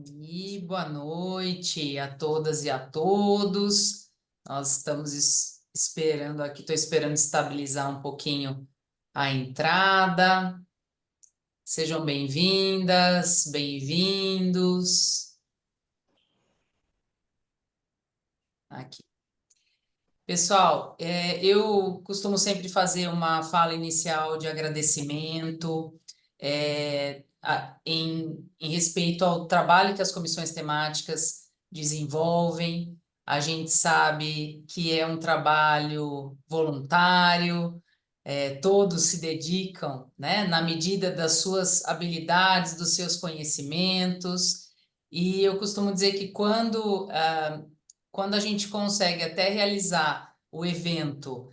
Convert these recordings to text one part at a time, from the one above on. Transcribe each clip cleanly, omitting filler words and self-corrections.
E boa noite a todas e a todos. Nós estamos esperando aqui, estou esperando estabilizar um pouquinho a entrada. Sejam bem-vindas, bem-vindos. Aqui. Pessoal, eu costumo sempre fazer uma fala inicial de agradecimento, em respeito ao trabalho que as comissões temáticas desenvolvem. A gente sabe que é um trabalho voluntário, todos se dedicam, né, na medida das suas habilidades, dos seus conhecimentos, e eu costumo dizer que quando a gente consegue até realizar o evento,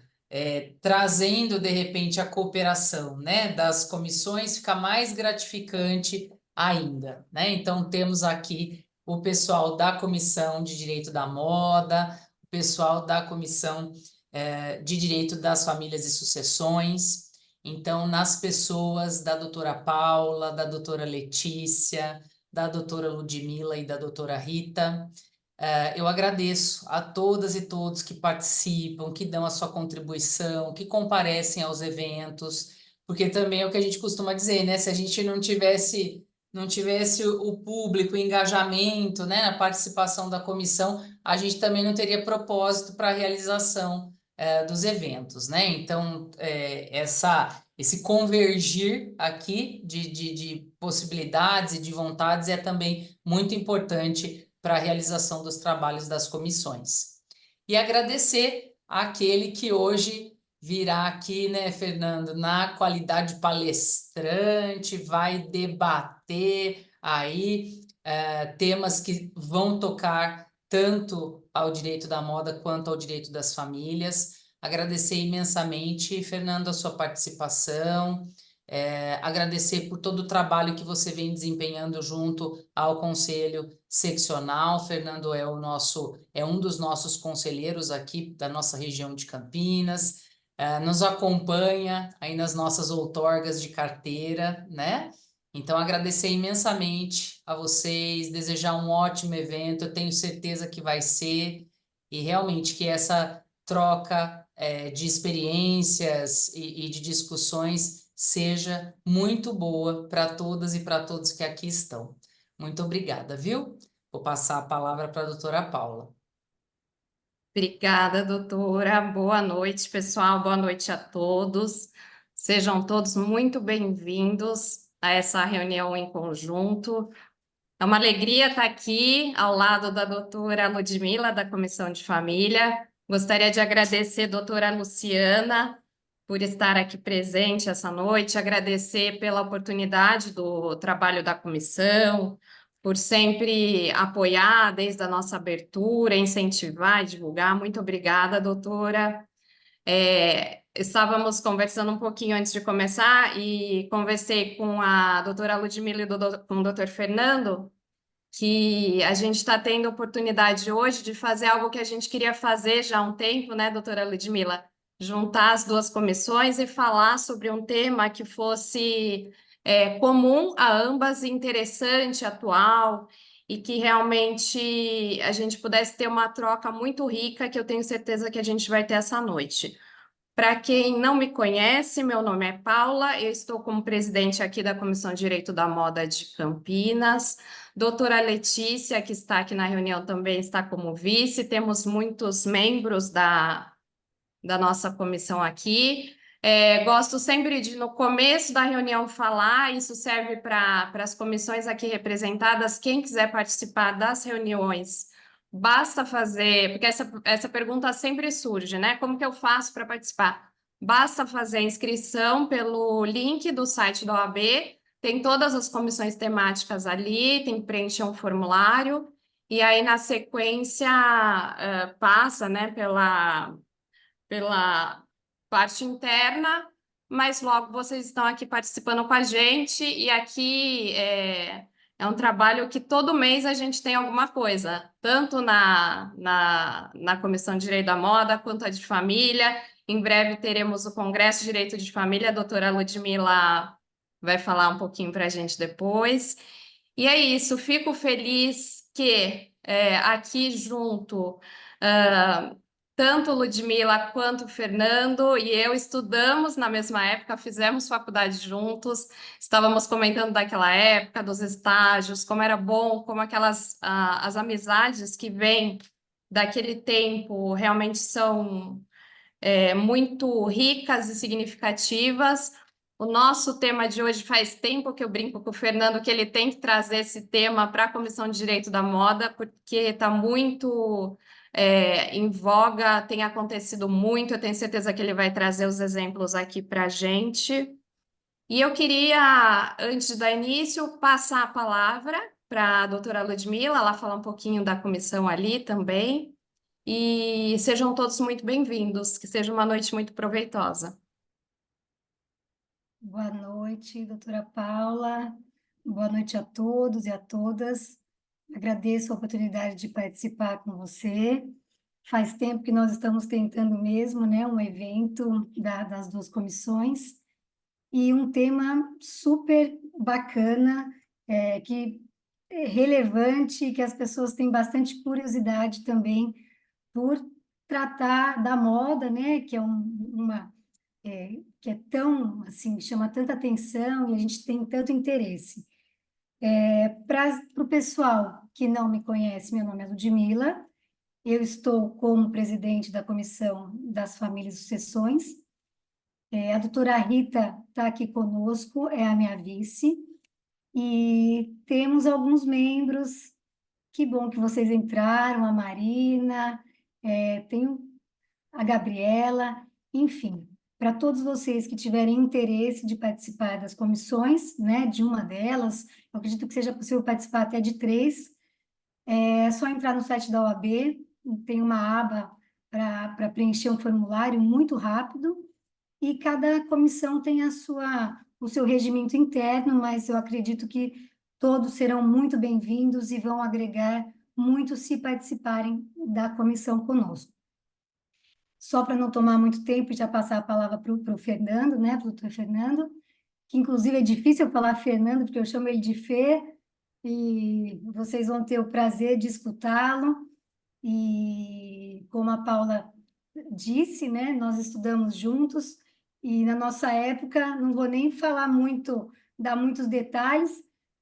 trazendo de repente a cooperação, né, das comissões, fica mais gratificante ainda, né? Então temos aqui o pessoal da Comissão de Direito da Moda, o pessoal da Comissão de Direito das Famílias e Sucessões. Então, nas pessoas da doutora Paula, da doutora Letícia, da doutora Ludmila e da doutora Rita, eu agradeço a todas e todos que participam, que dão a sua contribuição, que comparecem aos eventos, porque também é o que a gente costuma dizer, né? Se a gente não tivesse o público, o engajamento, né, na participação da comissão, a gente também não teria propósito para a realização, dos eventos, né? Então, esse convergir aqui de possibilidades e de vontades é também muito importante para a realização dos trabalhos das comissões. E agradecer àquele que hoje virá aqui, né, Fernando, na qualidade de palestrante, vai debater aí temas que vão tocar tanto ao direito da moda quanto ao direito das famílias. Agradecer imensamente, Fernando, a sua participação, agradecer por todo o trabalho que você vem desempenhando junto ao Conselho Seccional. Fernando é um dos nossos conselheiros aqui da nossa região de Campinas, nos acompanha aí nas nossas outorgas de carteira, né? Então, agradecer imensamente a vocês, desejar um ótimo evento, eu tenho certeza que vai ser, e realmente que essa troca, de experiências e de discussões seja muito boa para todas e para todos que aqui estão. Muito obrigada, viu? Vou passar a palavra para a doutora Paula. Obrigada, doutora. Boa noite, pessoal. Boa noite a todos. Sejam todos muito bem-vindos a essa reunião em conjunto. É uma alegria estar aqui ao lado da doutora Ludmila, da Comissão de Família. Gostaria de agradecer a doutora Luciana por estar aqui presente essa noite, agradecer pela oportunidade do trabalho da comissão, por sempre apoiar desde a nossa abertura, incentivar e divulgar. Muito obrigada, doutora. Estávamos conversando um pouquinho antes de começar e conversei com a doutora Ludmila e com o doutor Fernando que a gente está tendo a oportunidade hoje de fazer algo que a gente queria fazer já há um tempo, né, doutora Ludmila? Juntar as duas comissões e falar sobre um tema que fosse comum a ambas, interessante, atual, e que realmente a gente pudesse ter uma troca muito rica, que eu tenho certeza que a gente vai ter essa noite. Para quem não me conhece, meu nome é Paula, eu estou como presidente aqui da Comissão de Direito da Moda de Campinas. Doutora Letícia, que está aqui na reunião, também está como vice. Temos muitos membros da nossa comissão aqui. Gosto sempre de, no começo da reunião, falar, isso serve para as comissões aqui representadas, quem quiser participar das reuniões, basta fazer, porque essa pergunta sempre surge, né? Como que eu faço para participar? Basta fazer a inscrição pelo link do site da OAB, tem todas as comissões temáticas ali, tem que preencher um formulário, e aí, na sequência, passa, né, pela parte interna, mas logo vocês estão aqui participando com a gente, e aqui é um trabalho que todo mês a gente tem alguma coisa, tanto na Comissão de Direito da Moda, quanto a de Família. Em breve teremos o Congresso de Direito de Família, a doutora Ludmila vai falar um pouquinho para a gente depois. E é isso, fico feliz que aqui junto, tanto Ludmila quanto Fernando e eu estudamos na mesma época, fizemos faculdade juntos, estávamos comentando daquela época, dos estágios, como era bom, como as amizades que vêm daquele tempo realmente são muito ricas e significativas. O nosso tema de hoje faz tempo que eu brinco com o Fernando que ele tem que trazer esse tema para a Comissão de Direito da Moda, porque está muito em voga, tem acontecido muito, eu tenho certeza que ele vai trazer os exemplos aqui para a gente. E eu queria, antes de dar início, passar a palavra para a doutora Ludmila, ela falar um pouquinho da comissão ali também. E sejam todos muito bem-vindos, que seja uma noite muito proveitosa. Boa noite, doutora Paula. Boa noite a todos e a todas. Agradeço a oportunidade de participar com você. Faz tempo que nós estamos tentando mesmo, né, um evento das duas comissões e um tema super bacana, que é relevante, que as pessoas têm bastante curiosidade também por tratar da moda, né, que é que é tão, assim, chama tanta atenção e a gente tem tanto interesse. Para o pessoal que não me conhece, meu nome é Ludmila, eu estou como presidente da Comissão das Famílias e Sucessões. A doutora Rita está aqui conosco, é a minha vice, e temos alguns membros, que bom que vocês entraram, a Marina, tem a Gabriela, enfim, para todos vocês que tiverem interesse de participar das comissões, né, de uma delas, eu acredito que seja possível participar até de três, é só entrar no site da OAB, tem uma aba para preencher um formulário muito rápido, e cada comissão tem o seu regimento interno, mas eu acredito que todos serão muito bem-vindos e vão agregar muito se participarem da comissão conosco. Só para não tomar muito tempo e já passar a palavra para o Fernando, né, para o doutor Fernando, que inclusive é difícil eu falar Fernando, porque eu chamo ele de Fê, e vocês vão ter o prazer de escutá-lo. E como a Paula disse, né, nós estudamos juntos, e na nossa época, não vou nem falar muito, dar muitos detalhes,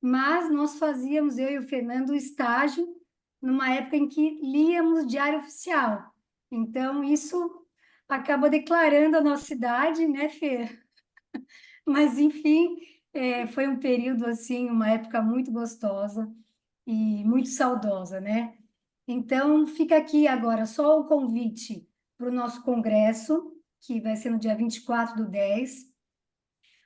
mas nós fazíamos, eu e o Fernando, estágio numa época em que líamos Diário Oficial. Então, isso acaba declarando a nossa idade, né, Fê? Mas, enfim, foi um período, assim, uma época muito gostosa e muito saudosa, né? Então, fica aqui agora só o convite para o nosso congresso, que vai ser no dia 24/10,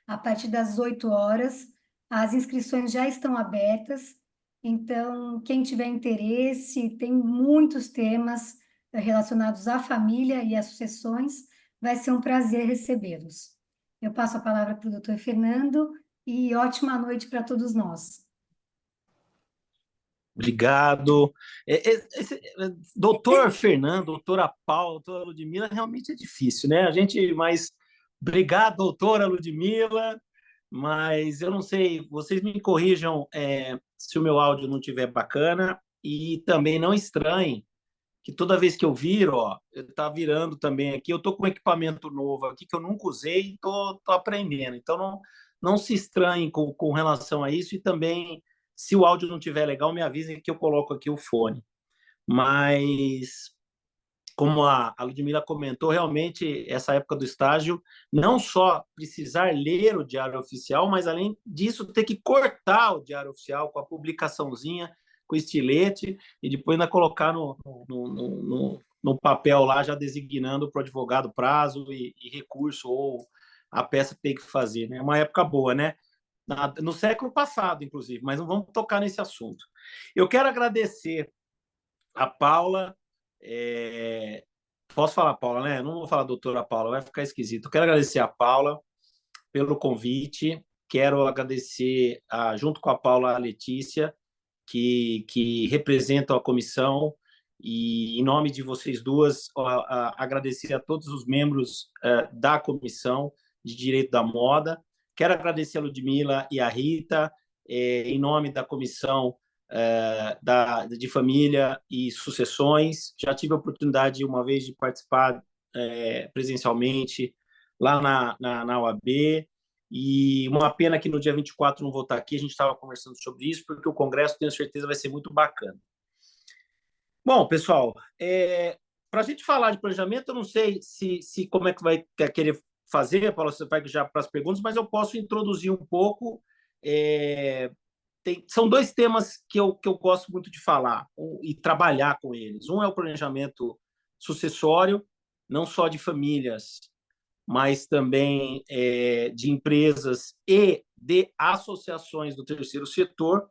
a partir das 8 horas. As inscrições já estão abertas, então, quem tiver interesse, tem muitos temas relacionados à família e às sucessões, vai ser um prazer recebê-los. Eu passo a palavra para o doutor Fernando e ótima noite para todos nós. Obrigado. Doutor Fernando, doutora Paula, doutora Ludmila, realmente é difícil, né? Mas obrigado, doutora Ludmila, mas eu não sei, vocês me corrijam se o meu áudio não estiver bacana e também não estranhem que toda vez que eu viro, ó, tá virando também aqui, eu tô com um equipamento novo aqui que eu nunca usei e tô aprendendo. Então não se estranhem com relação a isso e também se o áudio não estiver legal, me avisem que eu coloco aqui o fone. Mas como a Ludmila comentou, realmente essa época do estágio, não só precisar ler o Diário Oficial, mas além disso ter que cortar o Diário Oficial com a publicaçãozinha, com estilete, e depois ainda colocar no papel lá, já designando para o advogado prazo e recurso, ou a peça que tem que fazer. Né? É uma época boa, né? No século passado, inclusive, mas não vamos tocar nesse assunto. Eu quero agradecer a Paula. Posso falar, Paula, né? Não vou falar doutora Paula, vai ficar esquisito. Eu quero agradecer a Paula pelo convite. Quero agradecer, junto com a Paula, a Letícia, que representam a comissão. E, em nome de vocês duas, agradecer a todos os membros da comissão de Direito da Moda. Quero agradecer a Ludmila e a Rita em nome da Comissão de Família e Sucessões. Já tive a oportunidade uma vez de participar presencialmente lá na OAB, e uma pena que no dia 24 não vou estar aqui, a gente estava conversando sobre isso, porque o Congresso, tenho certeza, vai ser muito bacana. Bom, pessoal, para a gente falar de planejamento, eu não sei se como é que vai querer fazer, Paulo, você vai já para as perguntas, mas eu posso introduzir um pouco. São dois temas que eu gosto muito de falar e trabalhar com eles. Um é o planejamento sucessório, não só de famílias, mas também de empresas e de associações do terceiro setor,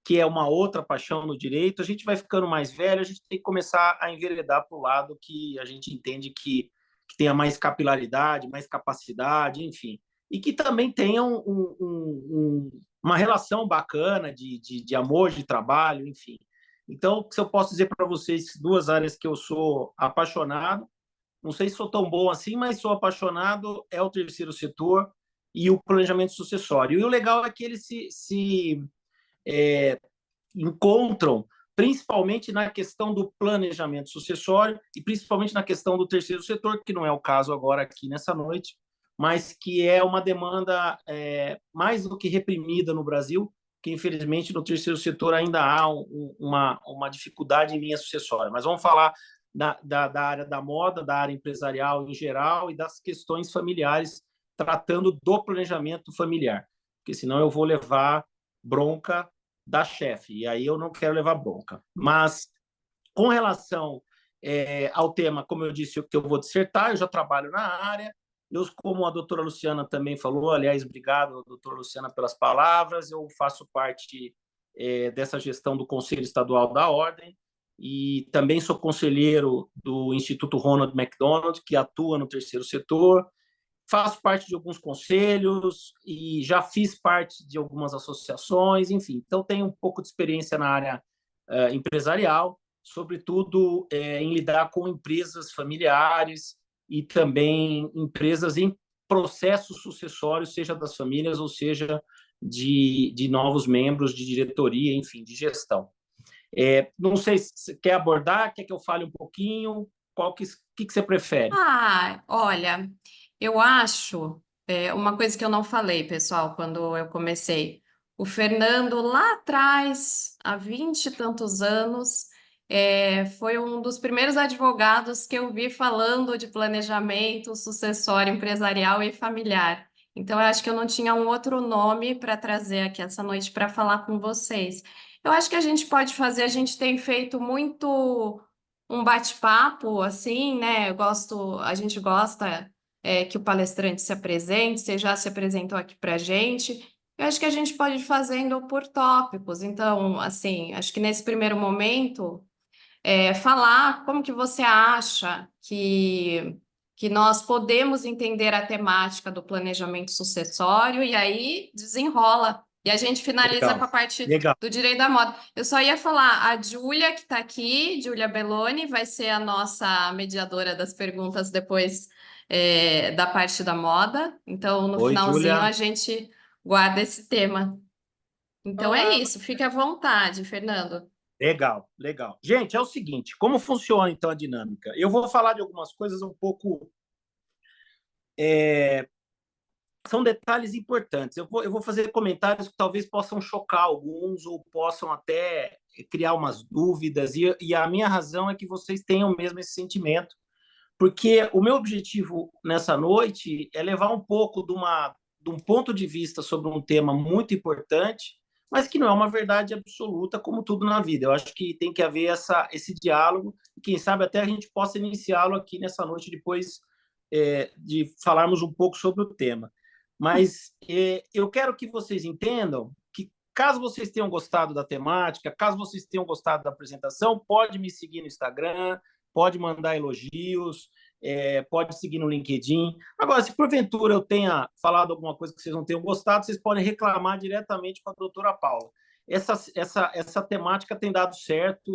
que é uma outra paixão no direito. A gente vai ficando mais velho, a gente tem que começar a enveredar para o lado que a gente entende que tenha mais capilaridade, mais capacidade, enfim, e que também tenha uma relação bacana de amor, de trabalho, enfim. Então, se eu posso dizer para vocês, duas áreas que eu sou apaixonado, não sei se sou tão bom assim, mas sou apaixonado, é o terceiro setor e o planejamento sucessório. E o legal é que eles se encontram principalmente na questão do planejamento sucessório e principalmente na questão do terceiro setor, que não é o caso agora aqui nessa noite, mas que é uma demanda mais do que reprimida no Brasil, que infelizmente no terceiro setor ainda há uma dificuldade em linha sucessória. Mas vamos falar da área da moda, da área empresarial em geral e das questões familiares, tratando do planejamento familiar, porque senão eu vou levar bronca da chefe, e aí eu não quero levar bronca. Mas, com relação ao tema, como eu disse, que eu vou dissertar, eu já trabalho na área, como a doutora Luciana também falou, aliás, obrigado, doutora Luciana, pelas palavras, eu faço parte dessa gestão do Conselho Estadual da Ordem, e também sou conselheiro do Instituto Ronald McDonald, que atua no terceiro setor, faço parte de alguns conselhos e já fiz parte de algumas associações, enfim. Então, tenho um pouco de experiência na área empresarial, sobretudo em lidar com empresas familiares e também empresas em processos sucessórios, seja das famílias ou seja de novos membros de diretoria, enfim, de gestão. Não sei se você quer abordar, quer que eu fale um pouquinho, que você prefere? Olha, eu acho, uma coisa que eu não falei, pessoal, quando eu comecei. O Fernando, lá atrás, há 20 e tantos anos, foi um dos primeiros advogados que eu vi falando de planejamento sucessório empresarial e familiar. Então, eu acho que eu não tinha um outro nome para trazer aqui essa noite para falar com vocês. Eu acho que a gente pode fazer, a gente tem feito muito um bate-papo, assim, né? A gente gosta que o palestrante se apresente, você já se apresentou aqui para a gente. Eu acho que a gente pode ir fazendo por tópicos. Então, assim, acho que nesse primeiro momento, falar como que você acha que nós podemos entender a temática do planejamento sucessório e aí desenrola. E a gente finaliza Legal. com a parte Legal. do direito da moda. Eu só ia falar, a Júlia, que está aqui, Júlia Belloni, vai ser a nossa mediadora das perguntas depois da parte da moda. Então, no Oi, finalzinho, Júlia. a gente guarda esse tema. Então, é Olá. isso. Fique à vontade, Fernando. Legal, legal. Gente, é o seguinte, como funciona então a dinâmica? Eu vou falar de algumas coisas um pouco... são detalhes importantes. Eu vou fazer comentários que talvez possam chocar alguns ou possam até criar umas dúvidas, e a minha razão é que vocês tenham mesmo esse sentimento, porque o meu objetivo nessa noite é levar um pouco de um ponto de vista sobre um tema muito importante, mas que não é uma verdade absoluta, como tudo na vida. Eu acho que tem que haver esse diálogo, e quem sabe até a gente possa iniciá-lo aqui nessa noite, depois de falarmos um pouco sobre o tema. Mas eu quero que vocês entendam que, caso vocês tenham gostado da temática, caso vocês tenham gostado da apresentação, pode me seguir no Instagram, pode mandar elogios, pode seguir no LinkedIn. Agora, se porventura eu tenha falado alguma coisa que vocês não tenham gostado, vocês podem reclamar diretamente com a doutora Paula. Essa temática tem dado certo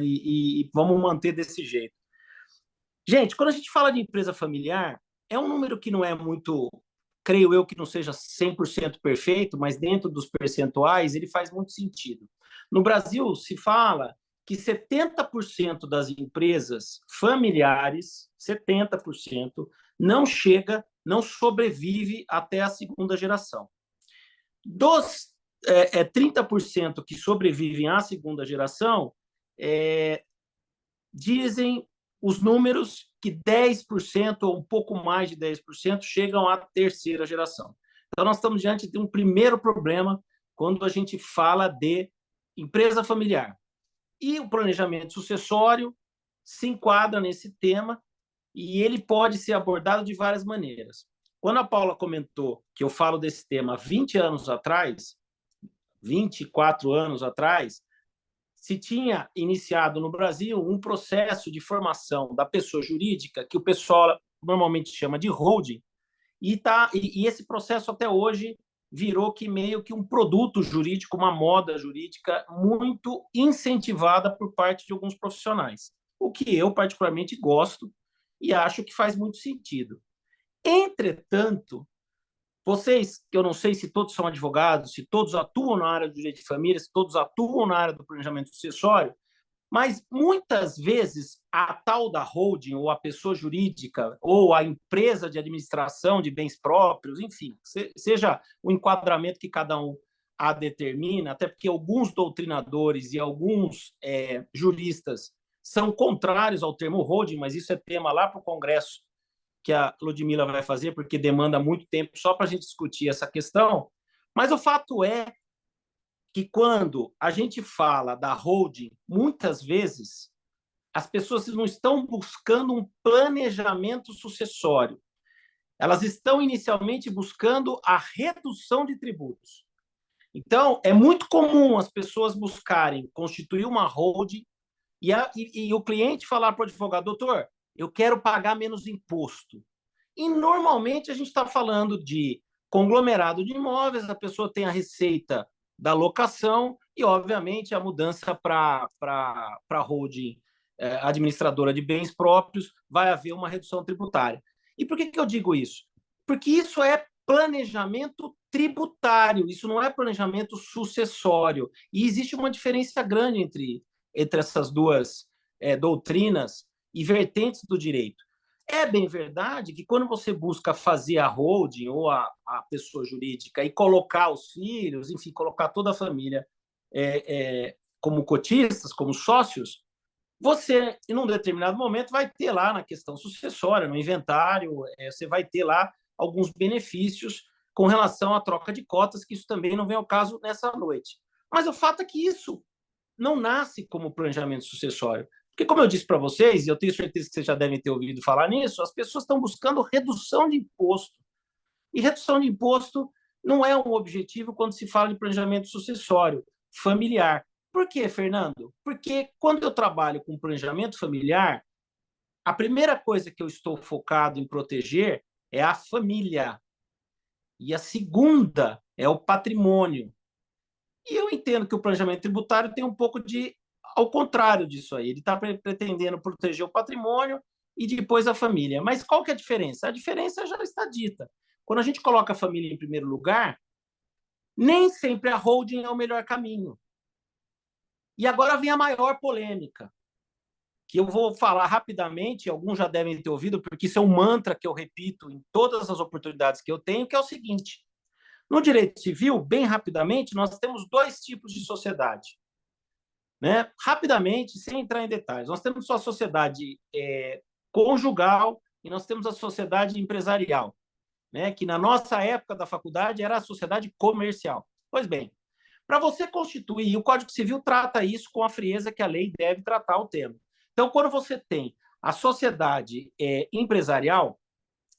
e vamos manter desse jeito. Gente, quando a gente fala de empresa familiar, é um número que não é muito creio eu que não seja 100% perfeito, mas dentro dos percentuais ele faz muito sentido. No Brasil, se fala que 70% das empresas familiares, 70%, não sobrevive até a segunda geração. Dos 30% que sobrevivem à segunda geração, dizem os números que 10% ou um pouco mais de 10% chegam à terceira geração. Então, nós estamos diante de um primeiro problema quando a gente fala de empresa familiar. E o planejamento sucessório se enquadra nesse tema e ele pode ser abordado de várias maneiras. Quando a Paula comentou que eu falo desse tema há 20 anos atrás, 24 anos atrás, se tinha iniciado no Brasil um processo de formação da pessoa jurídica, que o pessoal normalmente chama de holding, e esse processo até hoje virou que meio que um produto jurídico, uma moda jurídica muito incentivada por parte de alguns profissionais, o que eu particularmente gosto e acho que faz muito sentido. Entretanto, vocês, que eu não sei se todos são advogados, se todos atuam na área do direito de família, se todos atuam na área do planejamento sucessório, mas muitas vezes a tal da holding, ou a pessoa jurídica, ou a empresa de administração de bens próprios, enfim, seja o enquadramento que cada um a determina, até porque alguns doutrinadores e alguns juristas são contrários ao termo holding, mas isso é tema lá para o Congresso que a Ludmila vai fazer, porque demanda muito tempo só para a gente discutir essa questão. Mas o fato é que quando a gente fala da holding, muitas vezes as pessoas não estão buscando um planejamento sucessório. Elas estão inicialmente buscando a redução de tributos. Então, é muito comum as pessoas buscarem constituir uma holding e o cliente falar para o advogado: doutor, eu quero pagar menos imposto. E, normalmente, a gente está falando de conglomerado de imóveis, a pessoa tem a receita da locação e, obviamente, a mudança para holding administradora de bens próprios, vai haver uma redução tributária. E por que eu digo isso? Porque isso é planejamento tributário, isso não é planejamento sucessório. E existe uma diferença grande entre essas duas doutrinas e vertentes do direito. É bem verdade que quando você busca fazer a holding ou a pessoa jurídica e colocar os filhos, enfim, colocar toda a família como cotistas, como sócios, você, em um determinado momento, vai ter lá na questão sucessória, no inventário, você vai ter lá alguns benefícios com relação à troca de cotas, que isso também não vem ao caso nessa noite. Mas o fato é que isso não nasce como planejamento sucessório. Porque, como eu disse para vocês, e eu tenho certeza que vocês já devem ter ouvido falar nisso, as pessoas estão buscando redução de imposto. E redução de imposto não é um objetivo quando se fala de planejamento sucessório familiar. Por quê, Fernando? Porque quando eu trabalho com planejamento familiar, a primeira coisa que eu estou focado em proteger é a família. E a segunda é o patrimônio. E eu entendo que o planejamento tributário tem um pouco de ao contrário disso aí. Ele está pretendendo proteger o patrimônio e depois a família. Mas qual que é a diferença? A diferença já está dita. Quando a gente coloca a família em primeiro lugar, nem sempre a holding é o melhor caminho. E agora vem a maior polêmica, que eu vou falar rapidamente, alguns já devem ter ouvido, porque isso é um mantra que eu repito em todas as oportunidades que eu tenho, que é o seguinte: no direito civil, bem rapidamente, nós temos dois tipos de sociedade. Né? Rapidamente, sem entrar em detalhes, nós temos a sociedade conjugal e nós temos a sociedade empresarial, né? Que na nossa época da faculdade era a sociedade comercial. Pois bem, para você constituir, e o Código Civil trata isso com a frieza que a lei deve tratar o tema. Então, quando você tem a sociedade empresarial,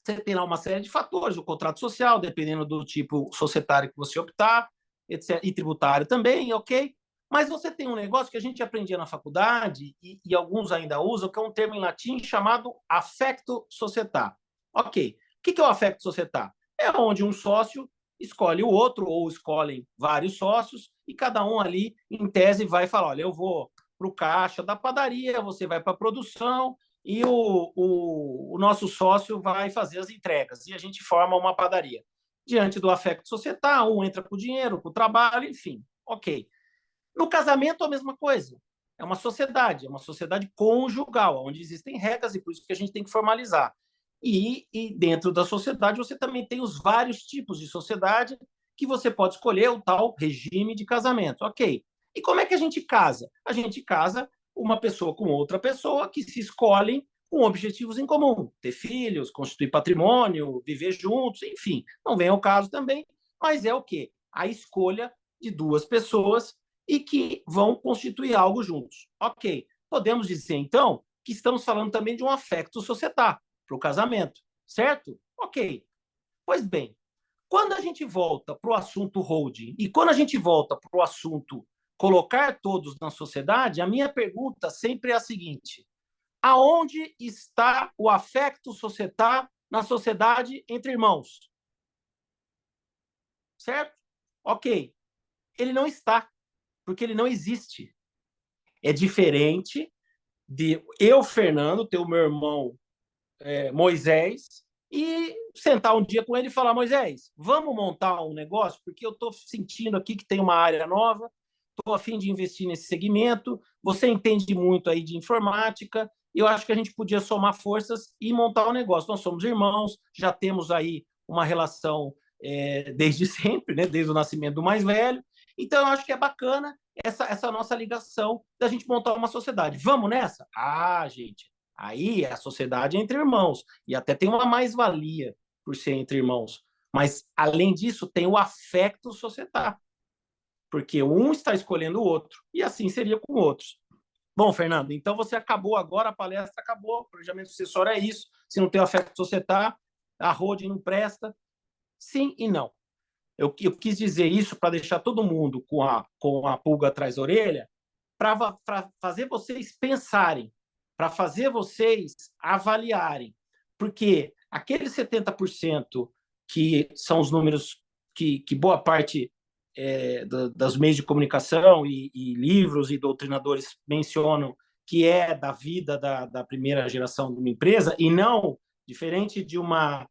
você tem lá uma série de fatores, o contrato social, dependendo do tipo societário que você optar, etc., e tributário também, ok? Mas você tem um negócio que a gente aprendia na faculdade, e alguns ainda usam, que é um termo em latim chamado affecto societar. Ok, o que é o affecto societar? É onde um sócio escolhe o outro, ou escolhem vários sócios, e cada um ali, em tese, vai falar: olha, eu vou para o caixa da padaria, você vai para a produção, e o nosso sócio vai fazer as entregas, e a gente forma uma padaria. Diante do affecto societar, um entra com o dinheiro, com o trabalho, enfim, ok. No casamento, a mesma coisa. É uma sociedade conjugal, onde existem regras e por isso que a gente tem que formalizar. E dentro da sociedade, você também tem os vários tipos de sociedade que você pode escolher o tal regime de casamento. Ok. E como é que a gente casa? A gente casa uma pessoa com outra pessoa que se escolhem com objetivos em comum. Ter filhos, constituir patrimônio, viver juntos, enfim. Não vem ao caso também, mas é o quê? A escolha de duas pessoas e que vão constituir algo juntos. Ok. Podemos dizer, então, que estamos falando também de um affectus societatis para o casamento, certo? Ok. Pois bem, quando a gente volta para o assunto holding e quando a gente volta para o assunto colocar todos na sociedade, a minha pergunta sempre é a seguinte: aonde está o affectus societatis na sociedade entre irmãos? Certo? Ok. Ele não está, porque ele não existe. É diferente de eu, Fernando, ter o meu irmão Moisés, e sentar um dia com ele e falar: Moisés, vamos montar um negócio, porque eu estou sentindo aqui que tem uma área nova, estou a fim de investir nesse segmento, você entende muito aí de informática, e eu acho que a gente podia somar forças e montar um negócio. Nós somos irmãos, já temos aí uma relação desde sempre, né? Desde o nascimento do mais velho, então eu acho que é bacana essa nossa ligação da gente montar uma sociedade. Vamos nessa? Ah, gente, aí a sociedade é entre irmãos, e até tem uma mais-valia por ser entre irmãos. Mas, além disso, tem o affectus societatis, porque um está escolhendo o outro, e assim seria com outros. Bom, Fernando, então você acabou agora, a palestra acabou, o planejamento sucessório é isso, se não tem o affectus societatis, a holding não presta. Sim e não. Eu quis dizer isso para deixar todo mundo com a pulga atrás da orelha, para fazer vocês pensarem, para fazer vocês avaliarem. Porque aqueles 70% que são os números que boa parte dos meios de comunicação e livros e doutrinadores mencionam que é da vida da primeira geração de uma empresa, e não diferente de uma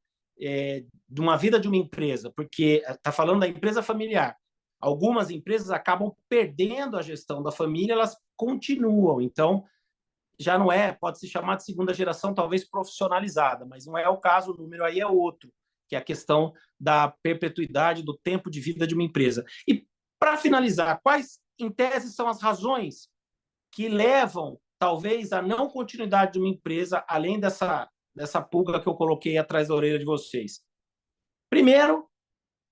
vida de uma empresa, porque está falando da empresa familiar. Algumas empresas acabam perdendo a gestão da família, elas continuam. Então, já não pode se chamar de segunda geração, talvez profissionalizada, mas não é o caso, o número aí é outro, que é a questão da perpetuidade do tempo de vida de uma empresa. E, para finalizar, quais, em tese, são as razões que levam, talvez, à não continuidade de uma empresa, além dessa pulga que eu coloquei atrás da orelha de vocês? Primeiro,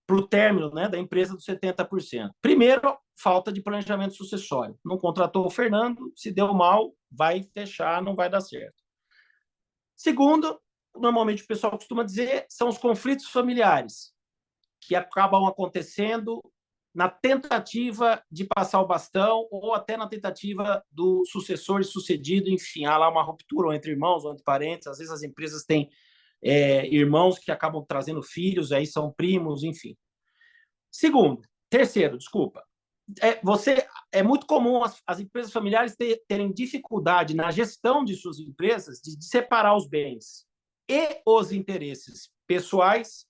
para o término, né, da empresa dos 70%. Primeiro, falta de planejamento sucessório. Não contratou o Fernando, se deu mal, vai fechar, não vai dar certo. Segundo, normalmente o pessoal costuma dizer, são os conflitos familiares, que acabam acontecendo na tentativa de passar o bastão ou até na tentativa do sucessor e sucedido, enfim, há lá uma ruptura ou entre irmãos ou entre parentes. Às vezes as empresas têm irmãos que acabam trazendo filhos, aí são primos, enfim. Terceiro, desculpa. É muito comum as empresas familiares terem dificuldade na gestão de suas empresas de separar os bens e os interesses pessoais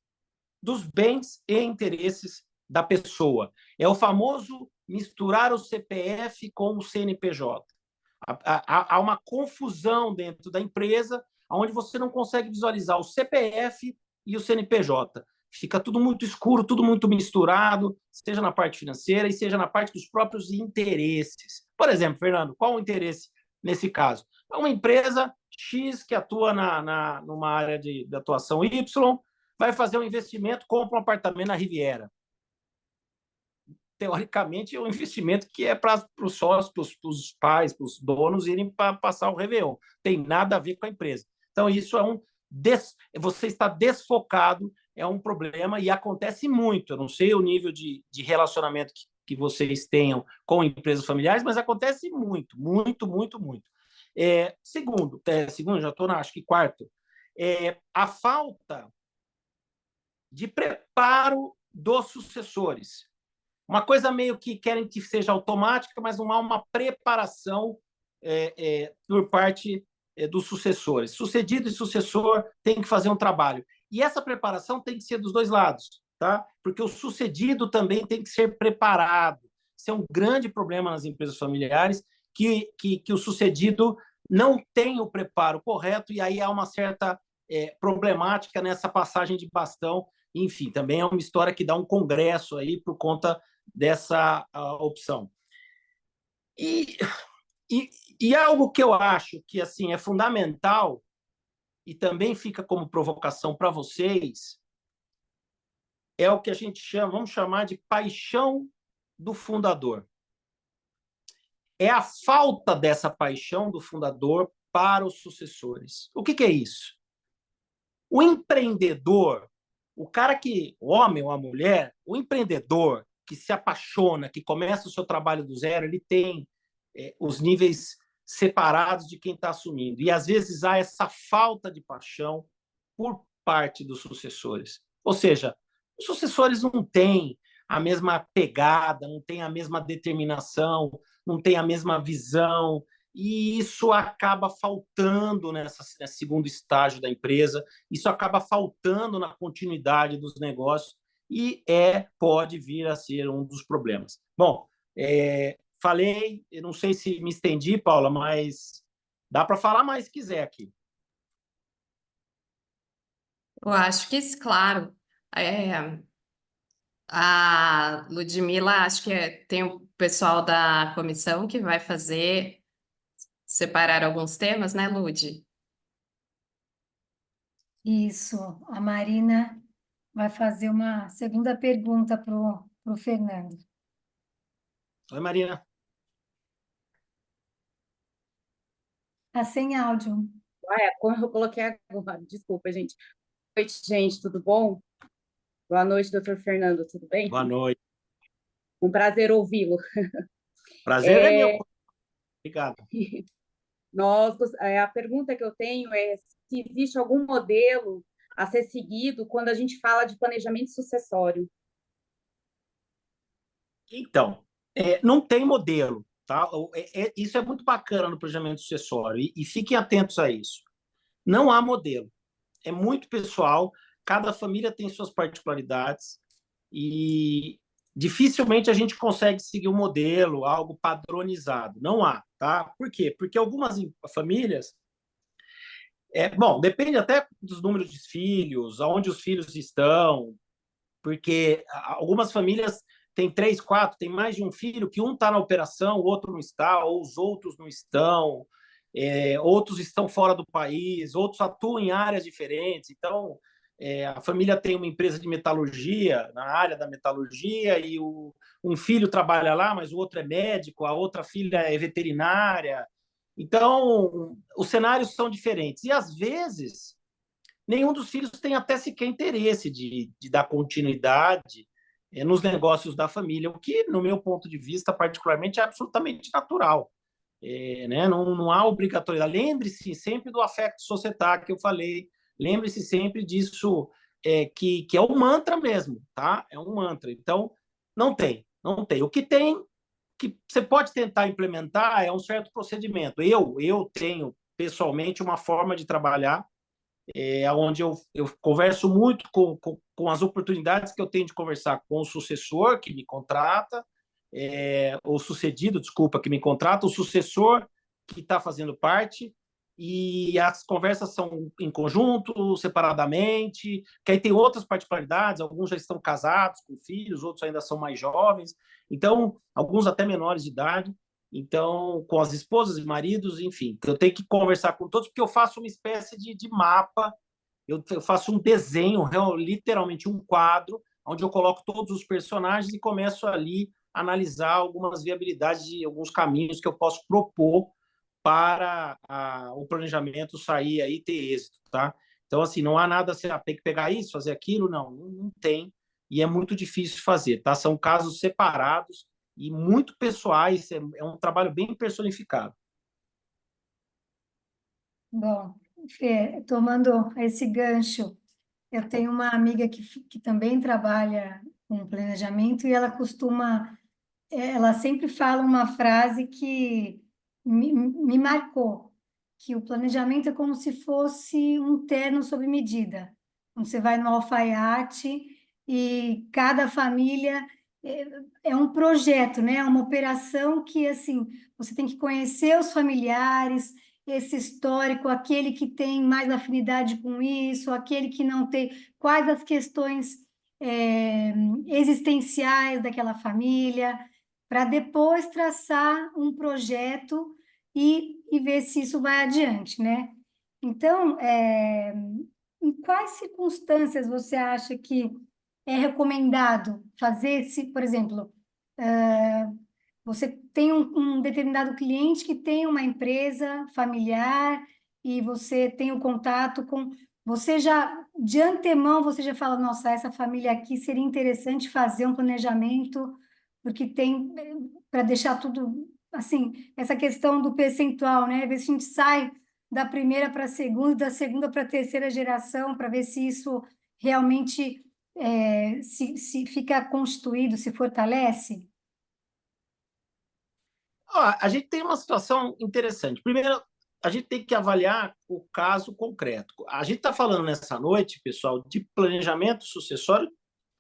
dos bens e interesses da pessoa. É o famoso misturar o CPF com o CNPJ. Há uma confusão dentro da empresa, onde você não consegue visualizar o CPF e o CNPJ. Fica tudo muito escuro, tudo muito misturado, seja na parte financeira e seja na parte dos próprios interesses. Por exemplo, Fernando, qual o interesse nesse caso? É uma empresa X que atua numa área de atuação Y, vai fazer um investimento, compra um apartamento na Riviera. Teoricamente, é um investimento que é para os sócios, para os pais, para os donos irem para passar o Réveillon. Tem nada a ver com a empresa. Então, isso você está desfocado, é um problema e acontece muito. Eu não sei o nível de relacionamento que vocês tenham com empresas familiares, mas acontece muito, muito, muito, muito. Segundo, já estou acho que quarto, a falta de preparo dos sucessores. Uma coisa meio que querem que seja automática, mas não há uma preparação por parte dos sucessores. Sucedido e sucessor tem que fazer um trabalho. E essa preparação tem que ser dos dois lados. tá? Porque o sucedido também tem que ser preparado. Isso é um grande problema nas empresas familiares, que o sucedido não tem o preparo correto, e aí há uma certa problemática nessa passagem de bastão. Enfim, também é uma história que dá um congresso aí por conta dessa opção. E algo que eu acho que assim é fundamental e também fica como provocação para vocês é o que a gente chama, vamos chamar de paixão do fundador. É a falta dessa paixão do fundador para os sucessores. O que é isso? O empreendedor, o cara que, o homem ou a mulher, o empreendedor que se apaixona, que começa o seu trabalho do zero, ele tem os níveis separados de quem está assumindo. E às vezes há essa falta de paixão por parte dos sucessores. Ou seja, os sucessores não têm a mesma pegada, não têm a mesma determinação, não têm a mesma visão, e isso acaba faltando nesse segundo estágio da empresa, isso acaba faltando na continuidade dos negócios e pode vir a ser um dos problemas. Bom, falei, eu não sei se me estendi, Paula, mas dá para falar mais se quiser aqui. Eu acho que, claro, a Ludmila, acho que tem o pessoal da comissão que vai separar alguns temas, né, Lud? Isso, a Marina vai fazer uma segunda pergunta para o Fernando. Oi, Marina. Está sem áudio. Como eu coloquei agora, desculpa, gente. Boa noite, gente, tudo bom? Boa noite, doutor Fernando, tudo bem? Boa noite. Um prazer ouvi-lo. Prazer é meu. Obrigado. A pergunta que eu tenho é se existe algum modelo a ser seguido quando a gente fala de planejamento sucessório. Então, não tem modelo, tá? Isso é muito bacana no planejamento sucessório, e fiquem atentos a isso. Não há modelo. É muito pessoal, cada família tem suas particularidades, e dificilmente a gente consegue seguir um modelo, algo padronizado. Não há, tá? Por quê? Porque algumas famílias... bom, depende até dos números de filhos, aonde os filhos estão, porque algumas famílias têm 3, 4, tem mais de um filho, que um está na operação, o outro não está, ou os outros não estão, outros estão fora do país, outros atuam em áreas diferentes. Então, a família tem uma empresa de metalurgia, na área da metalurgia, e um filho trabalha lá, mas o outro é médico, a outra filha é veterinária. Então, os cenários são diferentes. E, às vezes, nenhum dos filhos tem até sequer interesse de dar continuidade nos negócios da família, o que, no meu ponto de vista, particularmente, é absolutamente natural. Né? Não há obrigatoriedade. Lembre-se sempre do affectus societatis que eu falei, lembre-se sempre disso, que é um mantra mesmo, tá? É um mantra. Então, não tem. O que tem, que você pode tentar implementar, é um certo procedimento. Eu tenho, pessoalmente, uma forma de trabalhar onde eu converso muito com as oportunidades que eu tenho de conversar com o sucessor que me contrata, o sucedido, desculpa, que me contrata, o sucessor que está fazendo parte, e as conversas são em conjunto, separadamente, que aí tem outras particularidades, alguns já estão casados com filhos, outros ainda são mais jovens, então, alguns até menores de idade, então, com as esposas e maridos, enfim, eu tenho que conversar com todos, porque eu faço uma espécie de mapa, eu faço um desenho, literalmente um quadro, onde eu coloco todos os personagens e começo ali a analisar algumas viabilidades de alguns caminhos que eu posso propor para o planejamento sair aí e ter êxito, tá? Então, assim, não há nada assim, tem que pegar isso, fazer aquilo, não tem, e é muito difícil de fazer, tá? São casos separados, e muito pessoais, é um trabalho bem personificado. Bom, Fê, tomando esse gancho, eu tenho uma amiga que também trabalha com planejamento e ela sempre fala uma frase que me marcou, que o planejamento é como se fosse um terno sob medida. Quando você vai no alfaiate, e cada família é um projeto, né? É uma operação que, assim, você tem que conhecer os familiares, esse histórico, aquele que tem mais afinidade com isso, aquele que não tem, quais as questões existenciais daquela família, para depois traçar um projeto e ver se isso vai adiante, né? Então, em quais circunstâncias você acha que é recomendado fazer, se, por exemplo, você tem um determinado cliente que tem uma empresa familiar e você tem o contato com. Você já, de antemão, você já fala, nossa, essa família aqui seria interessante fazer um planejamento, porque tem, para deixar tudo, assim, essa questão do percentual, né? Ver se a gente sai da primeira para a segunda, da segunda para a terceira geração, para ver se isso realmente se fica constituído, se fortalece. Ó, a gente tem uma situação interessante. Primeiro, a gente tem que avaliar o caso concreto. A gente está falando nessa noite, pessoal, de planejamento sucessório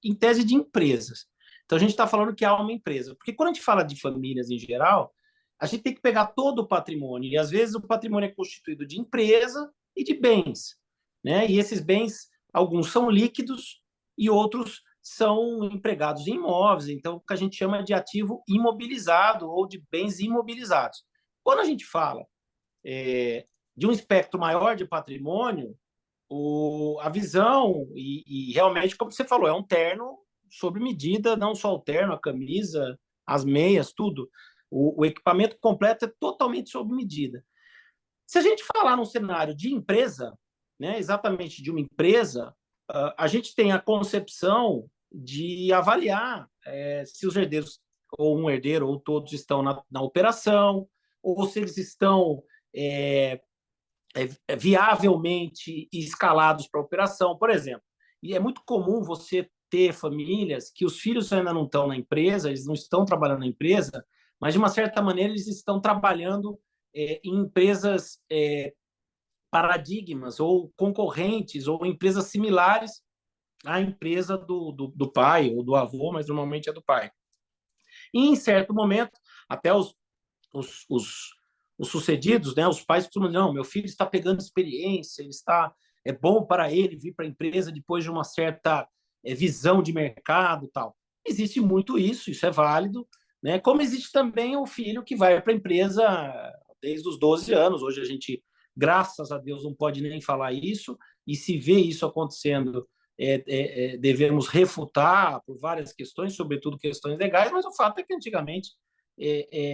em tese de empresas. Então, a gente está falando que há uma empresa. Porque quando a gente fala de famílias em geral, a gente tem que pegar todo o patrimônio. E, às vezes, o patrimônio é constituído de empresa e de bens. Né? E esses bens, alguns são líquidos e outros são empregados em imóveis, então o que a gente chama de ativo imobilizado ou de bens imobilizados. Quando a gente fala de um espectro maior de patrimônio, a visão, e realmente, como você falou, é um terno sob medida, não só o terno, a camisa, as meias, tudo. O equipamento completo é totalmente sob medida. Se a gente falar num cenário de empresa, né, exatamente de uma empresa, a gente tem a concepção de avaliar se os herdeiros, ou um herdeiro, ou todos estão na operação, ou se eles estão viavelmente escalados para a operação, por exemplo. E é muito comum você ter famílias que os filhos ainda não estão na empresa, eles não estão trabalhando na empresa, mas de uma certa maneira eles estão trabalhando em empresas paradigmas ou concorrentes ou empresas similares à empresa do pai ou do avô, mas normalmente é do pai. E em certo momento, até os sucedidos, né, os pais costumam dizer, não, meu filho está pegando experiência, é bom para ele vir para a empresa depois de uma certa visão de mercado, tal. Existe muito isso é válido, né? Como existe também o filho que vai para a empresa desde os 12 anos. Hoje a gente, graças a Deus, não pode nem falar isso, e se vê isso acontecendo, devemos refutar por várias questões, sobretudo questões legais, mas o fato é que antigamente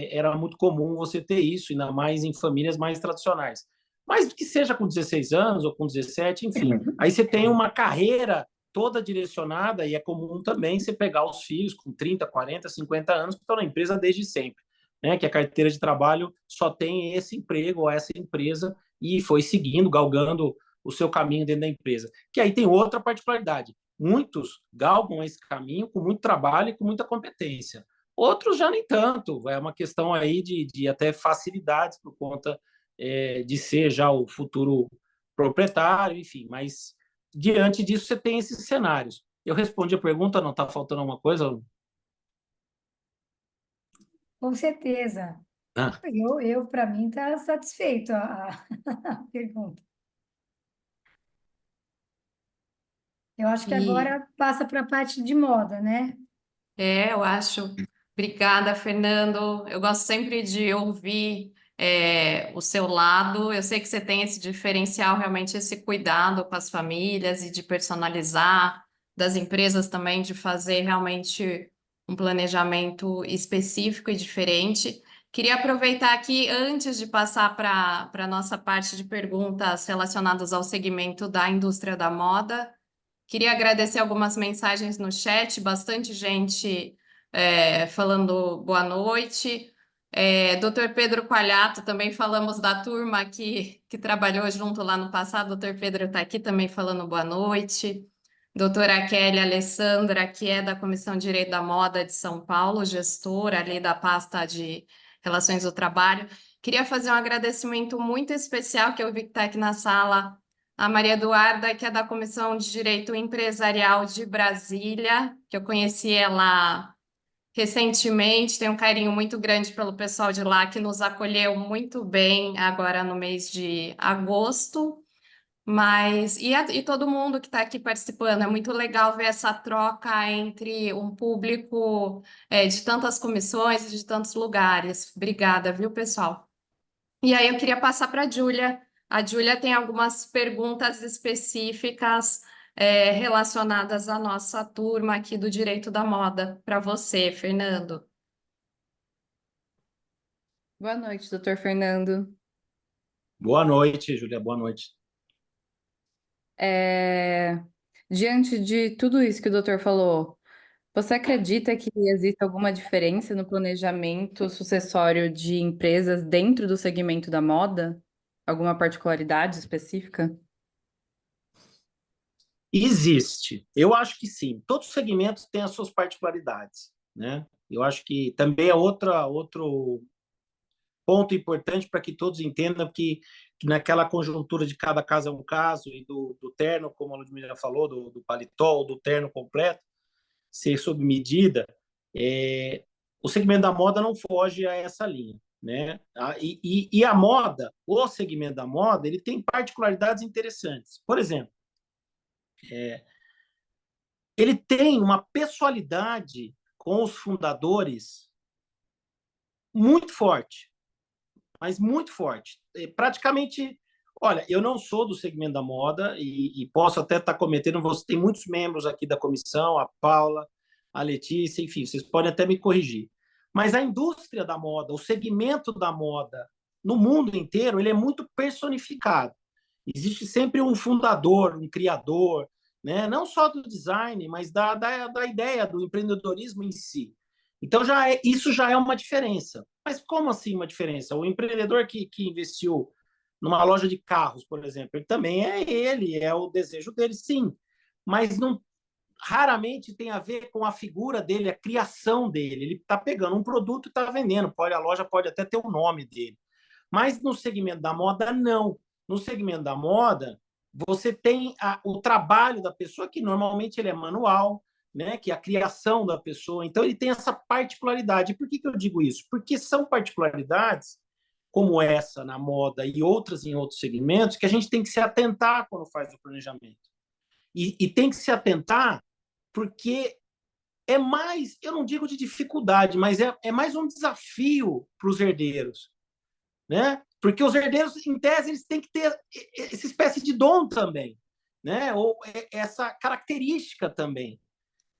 era muito comum você ter isso, ainda mais em famílias mais tradicionais. Mas que seja com 16 anos ou com 17, enfim, aí você tem uma carreira toda direcionada, e é comum também você pegar os filhos com 30, 40, 50 anos que estão na empresa desde sempre, né? Que a carteira de trabalho só tem esse emprego ou essa empresa e foi seguindo, galgando o seu caminho dentro da empresa. Que aí tem outra particularidade. Muitos galgam esse caminho com muito trabalho e com muita competência. Outros já nem tanto. É uma questão aí de até facilidades por conta de ser já o futuro proprietário, enfim. Mas diante disso você tem esses cenários. Eu respondi a pergunta, não está faltando alguma coisa? Com certeza. Ah. Eu para mim, está satisfeito a pergunta. Eu acho que agora passa para a parte de moda, né? Eu acho. Obrigada, Fernando. Eu gosto sempre de ouvir o seu lado. Eu sei que você tem esse diferencial, realmente esse cuidado com as famílias e de personalizar, das empresas também, de fazer realmente um planejamento específico e diferente. Queria aproveitar aqui, antes de passar para a nossa parte de perguntas relacionadas ao segmento da indústria da moda, queria agradecer algumas mensagens no chat, bastante gente falando boa noite. Dr. Pedro Qualhato, também falamos da turma que trabalhou junto lá no passado. Dr. Pedro está aqui também falando boa noite. Doutora Kelly Alessandra, que é da Comissão de Direito da Moda de São Paulo, gestora ali da pasta de Relações do Trabalho. Queria fazer um agradecimento muito especial, que eu vi que está aqui na sala, a Maria Eduarda, que é da Comissão de Direito Empresarial de Brasília, que eu conheci ela recentemente, tenho um carinho muito grande pelo pessoal de lá, que nos acolheu muito bem agora no mês de agosto. Mas, e todo mundo que está aqui participando, é muito legal ver essa troca entre um público de tantas comissões e de tantos lugares. Obrigada, viu, pessoal? E aí eu queria passar para a Júlia. A Júlia tem algumas perguntas específicas relacionadas à nossa turma aqui do Direito da Moda. Para você, Fernando. Boa noite, doutor Fernando. Boa noite, Júlia, boa noite. Diante de tudo isso que o doutor falou, você acredita que existe alguma diferença no planejamento sucessório de empresas dentro do segmento da moda? Alguma particularidade específica? Existe. Eu acho que sim. Todos os segmentos têm as suas particularidades, né? Eu acho que também é outro ponto importante para que todos entendam que naquela conjuntura de cada caso é um caso, e do terno, como a Ludmila falou, do paletó, ou do terno completo, ser sob medida, o segmento da moda não foge a essa linha, né? E a moda, o segmento da moda, ele tem particularidades interessantes. Por exemplo, ele tem uma pessoalidade com os fundadores muito forte, mas muito forte. Praticamente, olha, eu não sou do segmento da moda e posso até estar cometendo, você tem muitos membros aqui da comissão, a Paula, a Letícia, enfim, vocês podem até me corrigir. Mas a indústria da moda, o segmento da moda no mundo inteiro, ele é muito personificado. Existe sempre um fundador, um criador, né? Não só do design, mas da ideia do empreendedorismo em si. Então, isso já é uma diferença. Mas como assim uma diferença? O empreendedor que investiu numa loja de carros, por exemplo, ele também é o desejo dele, sim. Mas não, raramente tem a ver com a figura dele, a criação dele. Ele está pegando um produto e está vendendo. A loja pode até ter o nome dele. Mas no segmento da moda, não. No segmento da moda, você tem o trabalho da pessoa, que normalmente ele é manual, né? Que é a criação da pessoa. Então, ele tem essa particularidade. Por que eu digo isso? Porque são particularidades como essa na moda e outras em outros segmentos que a gente tem que se atentar quando faz o planejamento. E tem que se atentar porque é mais, eu não digo de dificuldade, mas é mais um desafio para os herdeiros, né? Porque os herdeiros, em tese, eles têm que ter essa espécie de dom também, né? Ou essa característica também.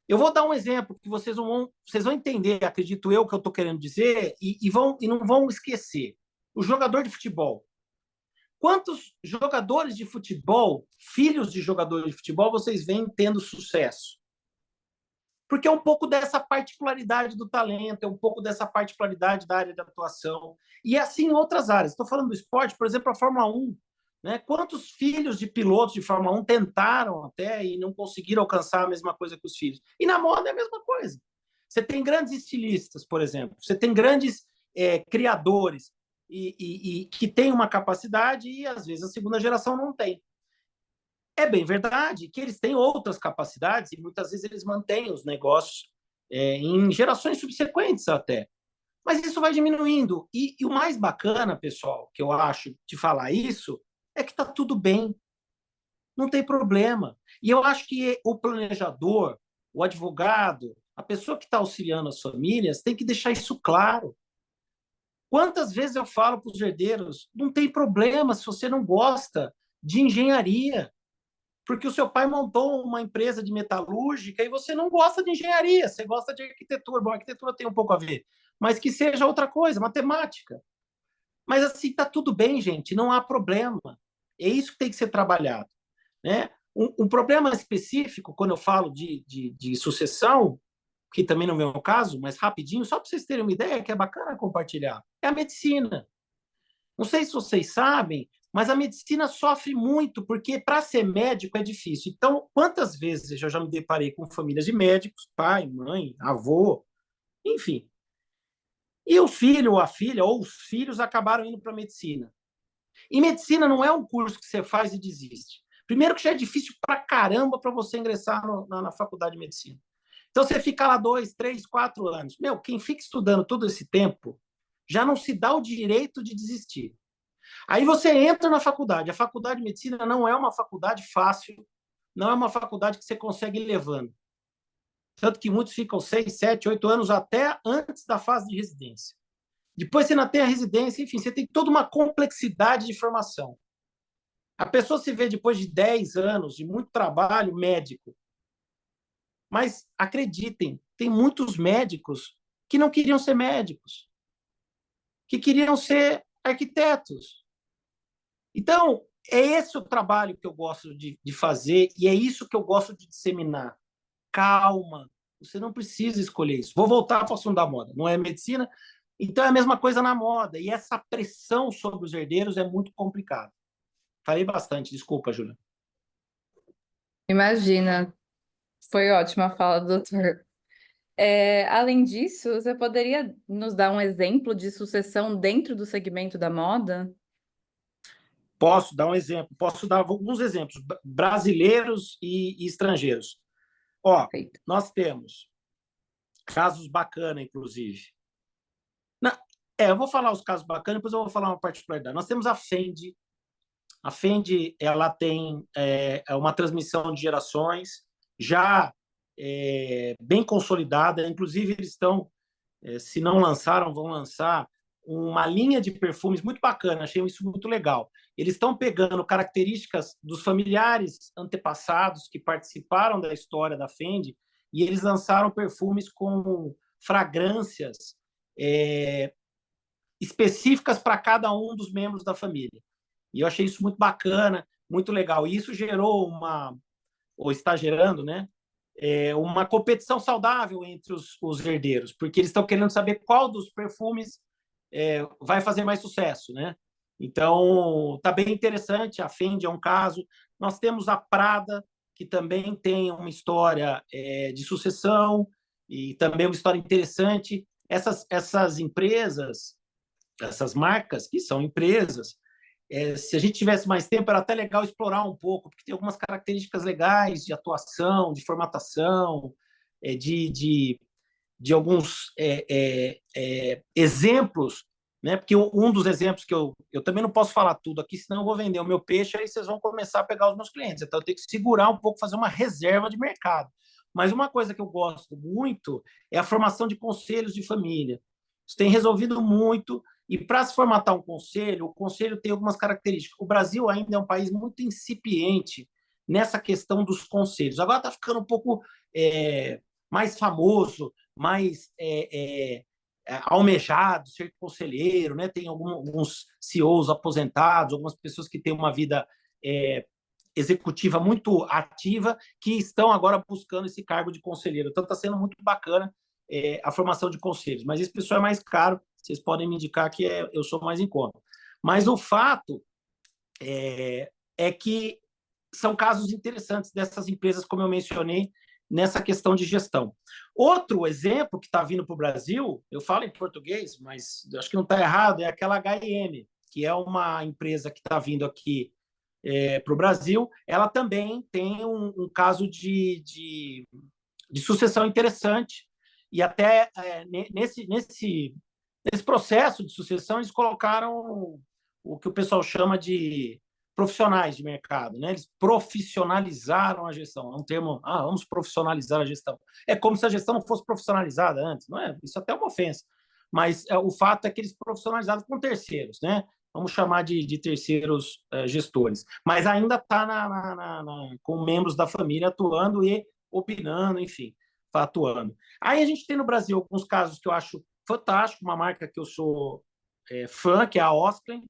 Eu vou dar um exemplo que vocês vão entender, acredito eu, o que eu estou querendo dizer, e não vão esquecer. O jogador de futebol. Quantos jogadores de futebol, filhos de jogadores de futebol, vocês veem tendo sucesso? Porque é um pouco dessa particularidade do talento, é um pouco dessa particularidade da área de atuação. E é assim em outras áreas. Estou falando do esporte, por exemplo, a Fórmula 1. Né? Quantos filhos de pilotos de Fórmula 1 tentaram até e não conseguiram alcançar a mesma coisa que os filhos? E na moda é a mesma coisa. Você tem grandes estilistas, por exemplo. Você tem grandes criadores e que têm uma capacidade e, às vezes, a segunda geração não tem. É bem verdade que eles têm outras capacidades e muitas vezes eles mantêm os negócios em gerações subsequentes até. Mas isso vai diminuindo. E o mais bacana, pessoal, que eu acho de falar isso, é que está tudo bem. Não tem problema. E eu acho que o planejador, o advogado, a pessoa que está auxiliando as famílias tem que deixar isso claro. Quantas vezes eu falo para os herdeiros, não tem problema se você não gosta de engenharia, porque o seu pai montou uma empresa de metalúrgica e você não gosta de engenharia, você gosta de arquitetura. Bom, arquitetura tem um pouco a ver, mas que seja outra coisa, matemática. Mas assim, está tudo bem, gente, não há problema. É isso que tem que ser trabalhado. Né? Um problema específico, quando eu falo de sucessão, que também não é o caso, mas rapidinho, só para vocês terem uma ideia, que é bacana compartilhar, é a medicina. Não sei se vocês sabem, mas a medicina sofre muito, porque para ser médico é difícil. Então, quantas vezes eu já me deparei com famílias de médicos, pai, mãe, avô, enfim. E o filho ou a filha, ou os filhos, acabaram indo para a medicina. E medicina não é um curso que você faz e desiste. Primeiro que já é difícil pra caramba para você ingressar na faculdade de medicina. Então, você fica lá 2, 3, 4 anos. Meu, quem fica estudando todo esse tempo já não se dá o direito de desistir. Aí você entra na faculdade. A faculdade de medicina não é uma faculdade fácil, não é uma faculdade que você consegue ir levando. Tanto que muitos ficam 6, 7, 8 anos até antes da fase de residência. Depois você ainda tem a residência, enfim, você tem toda uma complexidade de formação. A pessoa se vê depois de 10 anos de muito trabalho médico. Mas acreditem, tem muitos médicos que não queriam ser médicos, que queriam ser arquitetos. Então, é esse o trabalho que eu gosto de fazer e é isso que eu gosto de disseminar. Calma, você não precisa escolher isso. Vou voltar para o assunto da moda, não é medicina? Então, é a mesma coisa na moda. E essa pressão sobre os herdeiros é muito complicada. Falei bastante, desculpa, Júlia. Imagina, foi ótima a fala do doutor. Além disso, você poderia nos dar um exemplo de sucessão dentro do segmento da moda? Posso dar um exemplo, posso dar alguns exemplos, brasileiros e estrangeiros. Ó, Perfeito. nós temos casos bacanas, inclusive. Eu vou falar os casos bacanas, depois eu vou falar uma particularidade. Nós temos a Fendi. A Fendi, ela tem uma transmissão de gerações já bem consolidada. Inclusive, eles estão, se não lançaram, vão lançar uma linha de perfumes muito bacana. Achei isso muito legal. Eles estão pegando características dos familiares antepassados que participaram da história da Fendi e eles lançaram perfumes com fragrâncias específicas para cada um dos membros da família. E eu achei isso muito bacana, muito legal. E isso gerou ou está gerando, né, uma competição saudável entre os herdeiros, porque eles estão querendo saber qual dos perfumes vai fazer mais sucesso, né? Então, tá bem interessante. A Fendi é um caso. Nós temos a Prada, que também tem uma história de sucessão e também uma história interessante. Essas empresas, essas marcas, que são empresas, se a gente tivesse mais tempo, era até legal explorar um pouco, porque tem algumas características legais de atuação, de formatação, de alguns exemplos, né? Porque um dos exemplos que eu também não posso falar tudo aqui, senão eu vou vender o meu peixe, aí vocês vão começar a pegar os meus clientes. Então, eu tenho que segurar um pouco, fazer uma reserva de mercado. Mas uma coisa que eu gosto muito é a formação de conselhos de família. Isso tem resolvido muito. E para se formatar um conselho, o conselho tem algumas características. O Brasil ainda é um país muito incipiente nessa questão dos conselhos. Agora está ficando um pouco mais famoso, mais almejado, ser conselheiro, né? Tem alguns CEOs aposentados, algumas pessoas que têm uma vida executiva muito ativa que estão agora buscando esse cargo de conselheiro. Então está sendo muito bacana a formação de conselhos. Mas esse pessoal é mais caro, vocês podem me indicar que eu sou mais em conta. Mas o fato é que são casos interessantes dessas empresas, como eu mencionei, nessa questão de gestão. Outro exemplo que está vindo para o Brasil, eu falo em português, mas acho que não está errado, é aquela H&M, que é uma empresa que está vindo aqui para o Brasil. Ela também tem um caso de sucessão interessante, e até nesse processo de sucessão eles colocaram o que o pessoal chama de profissionais de mercado, né? Eles profissionalizaram a gestão. É um termo, vamos profissionalizar a gestão. É como se a gestão não fosse profissionalizada antes, não é? Isso até é uma ofensa. Mas o fato é que eles profissionalizaram com terceiros, né? Vamos chamar de terceiros gestores. Mas ainda está com membros da família atuando e opinando, enfim, atuando. Aí a gente tem no Brasil alguns casos que eu acho fantástico, uma marca que eu sou fã, que é a Osklen,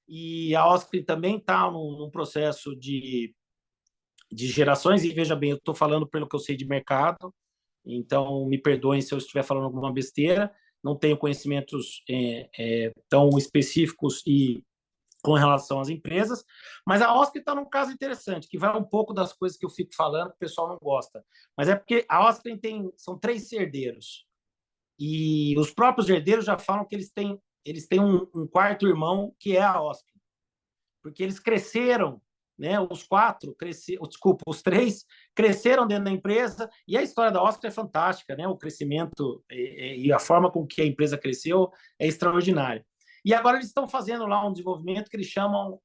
e a Osklen também está num processo de gerações, e veja bem, eu estou falando pelo que eu sei de mercado, então me perdoem se eu estiver falando alguma besteira, não tenho conhecimentos tão específicos e com relação às empresas, mas a Osklen está num caso interessante, que vai um pouco das coisas que eu fico falando, que o pessoal não gosta, mas é porque a Osklen são 3 herdeiros, e os próprios herdeiros já falam que eles têm um quarto irmão, que é a Osklen, porque eles cresceram né? Os três cresceram dentro da empresa, e a história da Oscar é fantástica, né? O crescimento e a forma com que a empresa cresceu é extraordinária. E agora eles estão fazendo lá um desenvolvimento que eles chamam,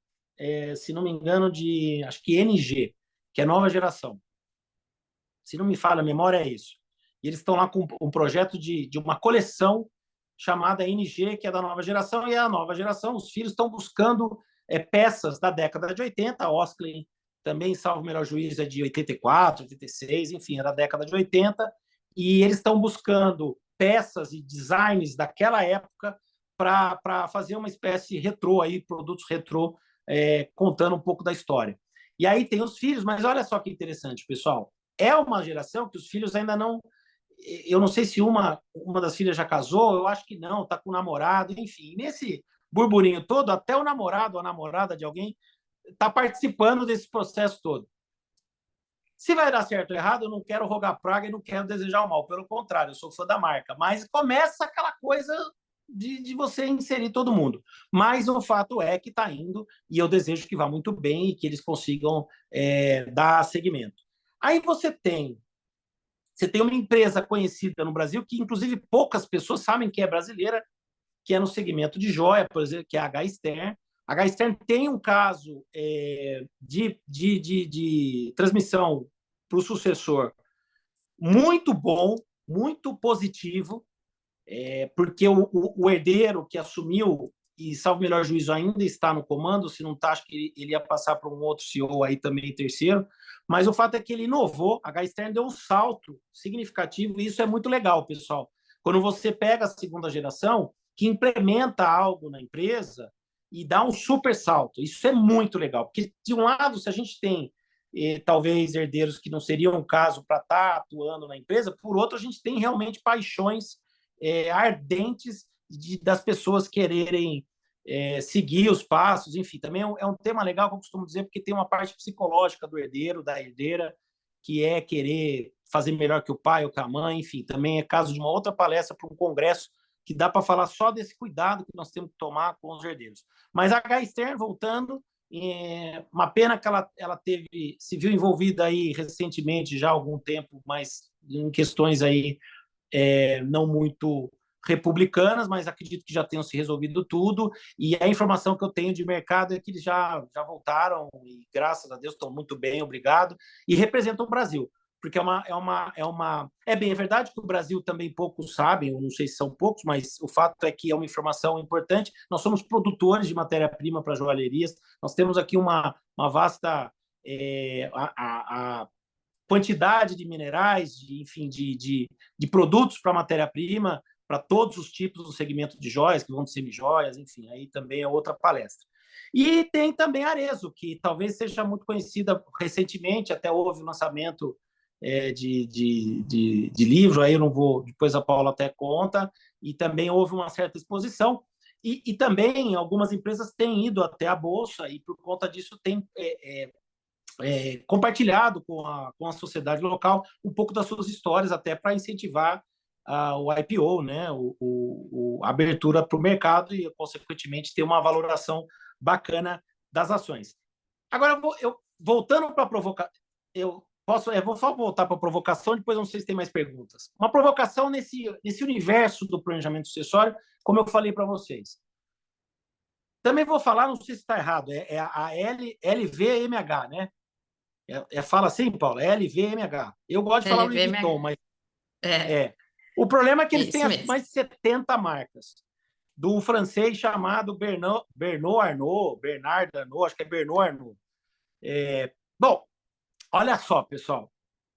se não me engano, de, acho que NG, que é nova geração. Se não me falha a memória, é isso. E eles estão lá com um projeto de uma coleção chamada NG, que é da nova geração, e a nova geração, os filhos estão buscando peças da década de 80, a Osklen também, salvo o melhor juízo, é de 84, 86, enfim, é da década de 80, e eles estão buscando peças e designs daquela época para fazer uma espécie retrô, aí, produtos retrô, contando um pouco da história. E aí tem os filhos, mas olha só que interessante, pessoal, é uma geração que os filhos ainda não... Eu não sei se uma das filhas já casou, eu acho que não, está com o namorado, enfim. Nesse burburinho todo, até o namorado ou a namorada de alguém está participando desse processo todo. Se vai dar certo ou errado, eu não quero rogar praga e não quero desejar o mal. Pelo contrário, eu sou fã da marca. Mas começa aquela coisa de você inserir todo mundo. Mas o fato é que está indo, e eu desejo que vá muito bem e que eles consigam dar seguimento. Aí você tem uma empresa conhecida no Brasil, que inclusive poucas pessoas sabem que é brasileira, que é no segmento de joia, por exemplo, que é a H-Stern. A H-Stern tem um caso de transmissão para o sucessor muito bom, muito positivo, porque o herdeiro que assumiu, e salvo melhor juízo, ainda está no comando, se não está, acho que ele ia passar para um outro CEO aí também, terceiro, mas o fato é que ele inovou, a H-Stern deu um salto significativo, e isso é muito legal, pessoal. Quando você pega a segunda geração, que implementa algo na empresa e dá um super salto, isso é muito legal, porque de um lado, se a gente tem talvez herdeiros que não seriam um caso para estar atuando na empresa, por outro, a gente tem realmente paixões ardentes das pessoas quererem seguir os passos, enfim, também é um tema legal que eu costumo dizer, porque tem uma parte psicológica do herdeiro, da herdeira, que é querer fazer melhor que o pai ou que a mãe, enfim, também é caso de uma outra palestra para um congresso que dá para falar só desse cuidado que nós temos que tomar com os herdeiros. Mas a H-Stern, voltando, uma pena que ela se viu envolvida aí recentemente, já há algum tempo, mas em questões aí não muito republicanas, mas acredito que já tenham se resolvido tudo, e a informação que eu tenho de mercado é que eles já voltaram, e graças a Deus estão muito bem, obrigado, e representam o Brasil, porque é verdade que o Brasil também poucos sabem, eu não sei se são poucos, mas o fato é que é uma informação importante, nós somos produtores de matéria-prima para joalherias, nós temos aqui uma vasta a quantidade de minerais, enfim, de produtos para matéria-prima, para todos os tipos do segmento de joias, que vão de semijoias, enfim, aí também é outra palestra. E tem também a Arezzo, que talvez seja muito conhecida recentemente, até houve o lançamento de livro, aí eu não vou, depois a Paula até conta, e também houve uma certa exposição, e também algumas empresas têm ido até a Bolsa, e por conta disso tem compartilhado com a sociedade local um pouco das suas histórias, até para incentivar o IPO, né? A abertura para o mercado e, consequentemente, ter uma valoração bacana das ações. Agora, voltando para a provocação, vou só voltar para a provocação, depois não sei se tem mais perguntas. Uma provocação nesse universo do planejamento sucessório, como eu falei para vocês. Também vou falar, não sei se está errado, é a LVMH, né? Fala assim, Paula, LVMH. Eu gosto de falar Louis Vuitton, mas... O problema é que eles têm mais de 70 marcas. Do francês chamado Bernard Arnault, acho que é Bernard Arnault. Bom, olha só, pessoal.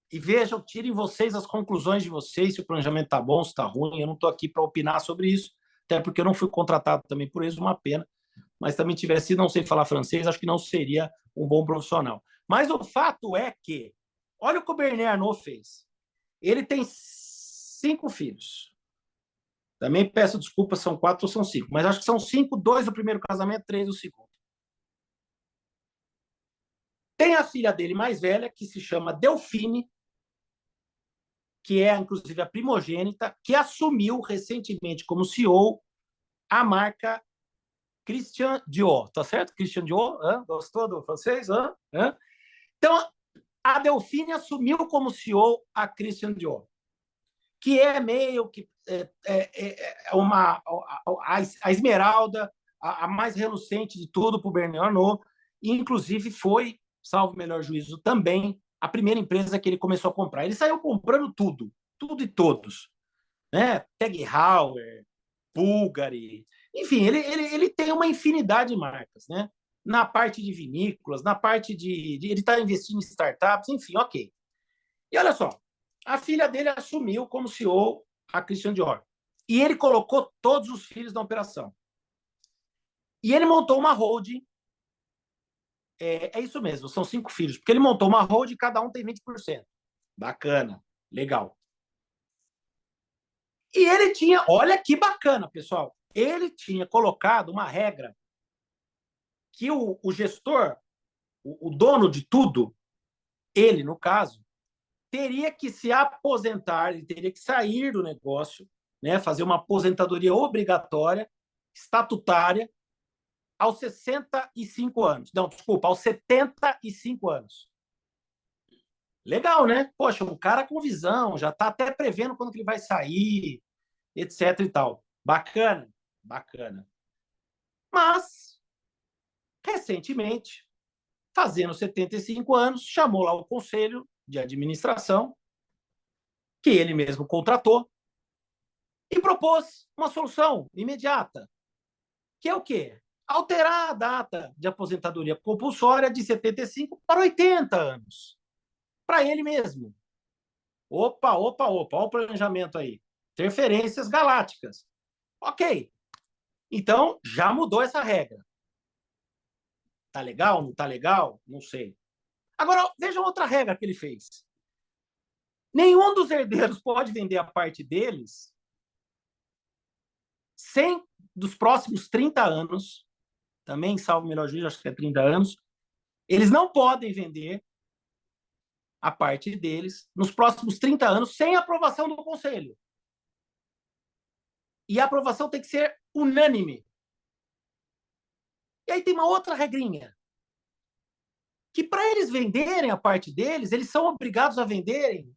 E vejam, tirem vocês as conclusões de vocês, se o planejamento está bom, se está ruim. Eu não estou aqui para opinar sobre isso, até porque eu não fui contratado também por eles, uma pena. Mas também tivesse, não sei falar francês, acho que não seria um bom profissional. Mas o fato é que, olha o que o Bernard Arnault fez. Ele tem 5 filhos. Também peço desculpas, são 4 ou são 5, mas acho que são 5, 2 do primeiro casamento, 3 do segundo. Tem a filha dele mais velha, que se chama Delphine, que é, inclusive, a primogênita, que assumiu recentemente como CEO a marca Christian Dior, tá certo? Christian Dior, gostou do francês? Então, a Delphine assumiu como CEO a Christian Dior, que é meio que a esmeralda, a mais relucente de tudo para o Bernard Arnault, e inclusive foi, salvo o melhor juízo também, a primeira empresa que ele começou a comprar. Ele saiu comprando tudo e todos, né? Tag Heuer, Bulgari, enfim, ele tem uma infinidade de marcas, né? Na parte de vinícolas, na parte ele está investindo em startups, enfim, ok. E olha só, a filha dele assumiu como CEO a Christian Dior. E ele colocou todos os filhos na operação. E ele montou uma holding. É isso mesmo, são 5 filhos. Porque ele montou uma holding e cada um tem 20%. Bacana, legal. E ele tinha, olha que bacana, pessoal, ele tinha colocado uma regra que o gestor, o dono de tudo, ele, no caso, teria que se aposentar, ele teria que sair do negócio, né, fazer uma aposentadoria obrigatória, estatutária, aos 65 anos. Não, desculpa, aos 75 anos. Legal, né? Poxa, um cara com visão, já está até prevendo quando que ele vai sair, etc e tal. Bacana, bacana. Mas, recentemente, fazendo 75 anos, chamou lá o conselho de administração, que ele mesmo contratou, e propôs uma solução imediata, que é o quê? Alterar a data de aposentadoria compulsória de 75 para 80 anos. Para ele mesmo. Opa, olha o planejamento aí. Interferências galácticas. Ok. Então, já mudou essa regra. Tá legal? Não tá legal? Não sei. Agora, veja outra regra que ele fez. Nenhum dos herdeiros pode vender a parte deles sem, dos próximos 30 anos, também, salvo o melhor juízo, acho que é 30 anos, eles não podem vender a parte deles nos próximos 30 anos sem aprovação do conselho. E a aprovação tem que ser unânime. E aí tem uma outra regrinha, que para eles venderem a parte deles, eles são obrigados a venderem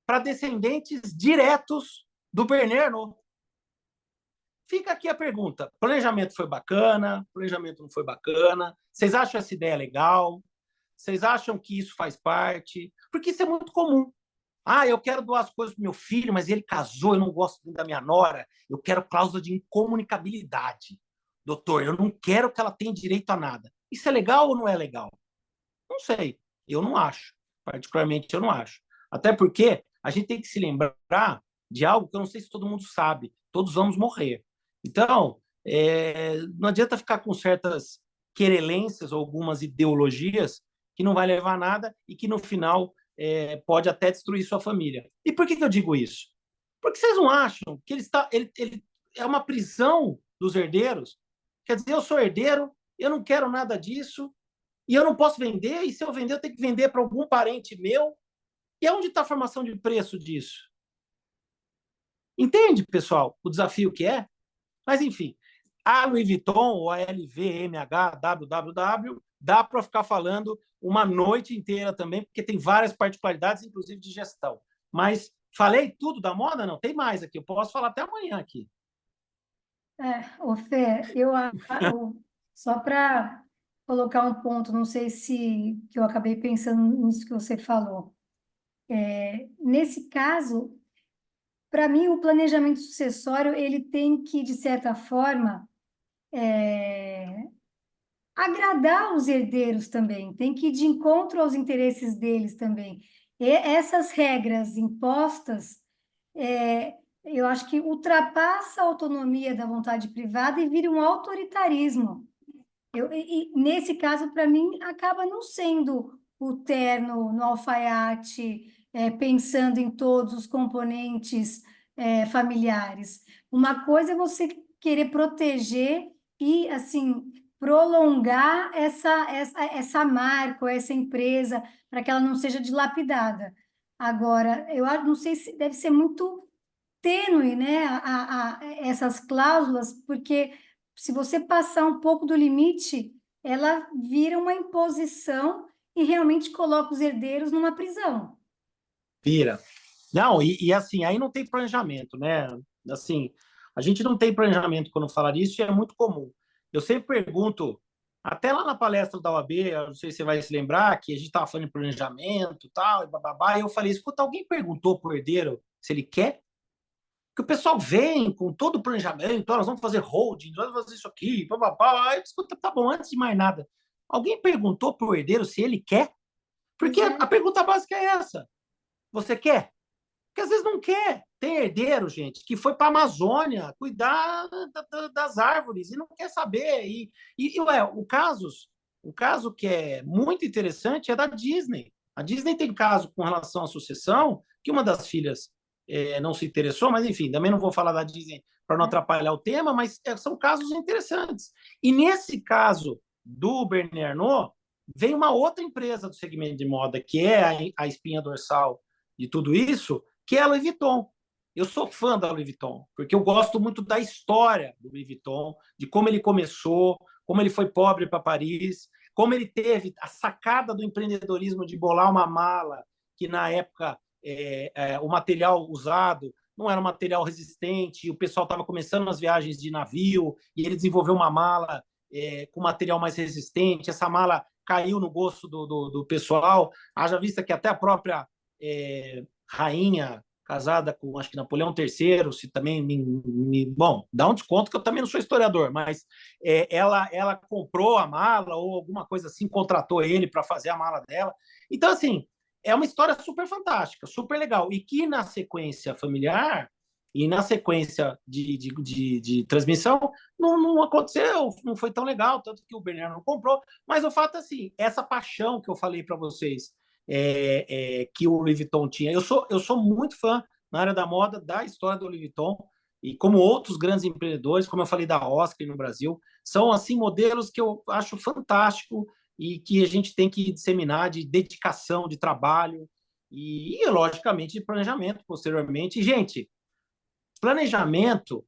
para descendentes diretos do Bernard Arnault. Fica aqui a pergunta: planejamento foi bacana? Planejamento não foi bacana? Vocês acham essa ideia legal? Vocês acham que isso faz parte? Porque isso é muito comum. Eu quero doar as coisas para meu filho, mas ele casou, eu não gosto da minha nora, eu quero cláusula de incomunicabilidade. Doutor, eu não quero que ela tenha direito a nada. Isso é legal ou não é legal? Não sei, eu não acho. Particularmente, eu não acho. Até porque a gente tem que se lembrar de algo que eu não sei se todo mundo sabe. Todos vamos morrer. Então, não adianta ficar com certas querelências ou algumas ideologias que não vai levar a nada e que, no final, pode até destruir sua família. E por que eu digo isso? Porque vocês não acham que ele é uma prisão dos herdeiros? Quer dizer, eu sou herdeiro, eu não quero nada disso, e eu não posso vender, e se eu vender, eu tenho que vender para algum parente meu. E onde está a formação de preço disso? Entende, pessoal, o desafio que é? Mas, enfim, a Louis Vuitton, ou a LVMH, WWW, dá para ficar falando uma noite inteira também, porque tem várias particularidades, inclusive de gestão. Mas falei tudo da moda? Não, tem mais aqui. Eu posso falar até amanhã aqui. Fê, só para colocar um ponto, não sei se que eu acabei pensando nisso que você falou. Nesse caso, para mim, o planejamento sucessório ele tem que, de certa forma, agradar os herdeiros também, tem que ir de encontro aos interesses deles também. E essas regras impostas, eu acho que ultrapassa a autonomia da vontade privada e vira um autoritarismo. Nesse caso, para mim, acaba não sendo o terno no alfaiate, pensando em todos os componentes, familiares. Uma coisa é você querer proteger e, assim, prolongar essa marca, ou essa empresa, para que ela não seja dilapidada. Agora, eu não sei se deve ser muito tênue, né, essas cláusulas, porque se você passar um pouco do limite, ela vira uma imposição e realmente coloca os herdeiros numa prisão. Vira. Não, e assim, aí não tem planejamento, né? Assim, a gente não tem planejamento quando fala disso, e é muito comum. Eu sempre pergunto, até lá na palestra da OAB, eu não sei se você vai se lembrar, que a gente estava falando de planejamento e tal, e bababá, e eu falei, escuta, alguém perguntou pro herdeiro se ele quer? Porque o pessoal vem com todo o planejamento, nós vamos fazer holding, nós vamos fazer isso aqui, bababá. Aí, escuta, tá bom, antes de mais nada, alguém perguntou pro herdeiro se ele quer? Porque a pergunta básica é essa. Você quer? Porque às vezes não quer. Tem herdeiro, gente, que foi para a Amazônia cuidar das árvores e não quer saber. O caso que é muito interessante é da Disney. A Disney tem caso com relação à sucessão, que uma das filhas não se interessou, mas enfim, também não vou falar da Disney para não atrapalhar o tema, mas são casos interessantes. E nesse caso do Bernier Arnault, vem uma outra empresa do segmento de moda, que é a espinha dorsal de tudo isso, que é a Louis Vuitton. Eu sou fã da Louis Vuitton, porque eu gosto muito da história do Louis Vuitton, de como ele começou, como ele foi pobre para Paris, como ele teve a sacada do empreendedorismo de bolar uma mala, que na época o material usado não era um material resistente, o pessoal estava começando nas viagens de navio, e ele desenvolveu uma mala com material mais resistente, essa mala caiu no gosto do pessoal, haja vista que até a própria rainha casada com, acho que Napoleão III, se também bom, dá um desconto que eu também não sou historiador, mas ela comprou a mala ou alguma coisa assim, contratou ele para fazer a mala dela. Então, assim, é uma história super fantástica, super legal, e que na sequência familiar e na sequência de transmissão não aconteceu, não foi tão legal, tanto que o Bernardo não comprou, mas o fato é assim, essa paixão que eu falei para vocês, que o Louis Vuitton tinha. Eu sou muito fã na área da moda, da história do Louis Vuitton, e como outros grandes empreendedores, como eu falei da Oscar no Brasil, são assim modelos que eu acho fantástico e que a gente tem que disseminar de dedicação, de trabalho e logicamente, de planejamento posteriormente. E, gente, planejamento,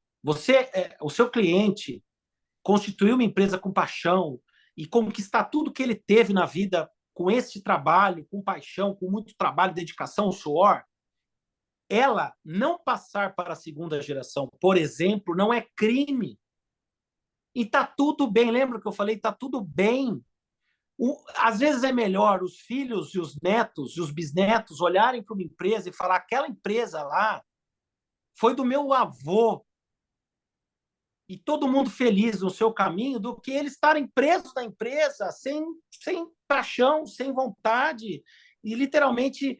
o seu cliente constituir uma empresa com paixão e conquistar tudo que ele teve na vida com esse trabalho, com paixão, com muito trabalho, dedicação, suor, ela não passar para a segunda geração, por exemplo, não é crime. E tá tudo bem, lembra que eu falei? Tá tudo bem. Às vezes é melhor os filhos e os netos e os bisnetos olharem para uma empresa e falar: aquela empresa lá foi do meu avô, e todo mundo feliz no seu caminho, do que eles estarem presos na empresa, sem paixão, sem vontade, e literalmente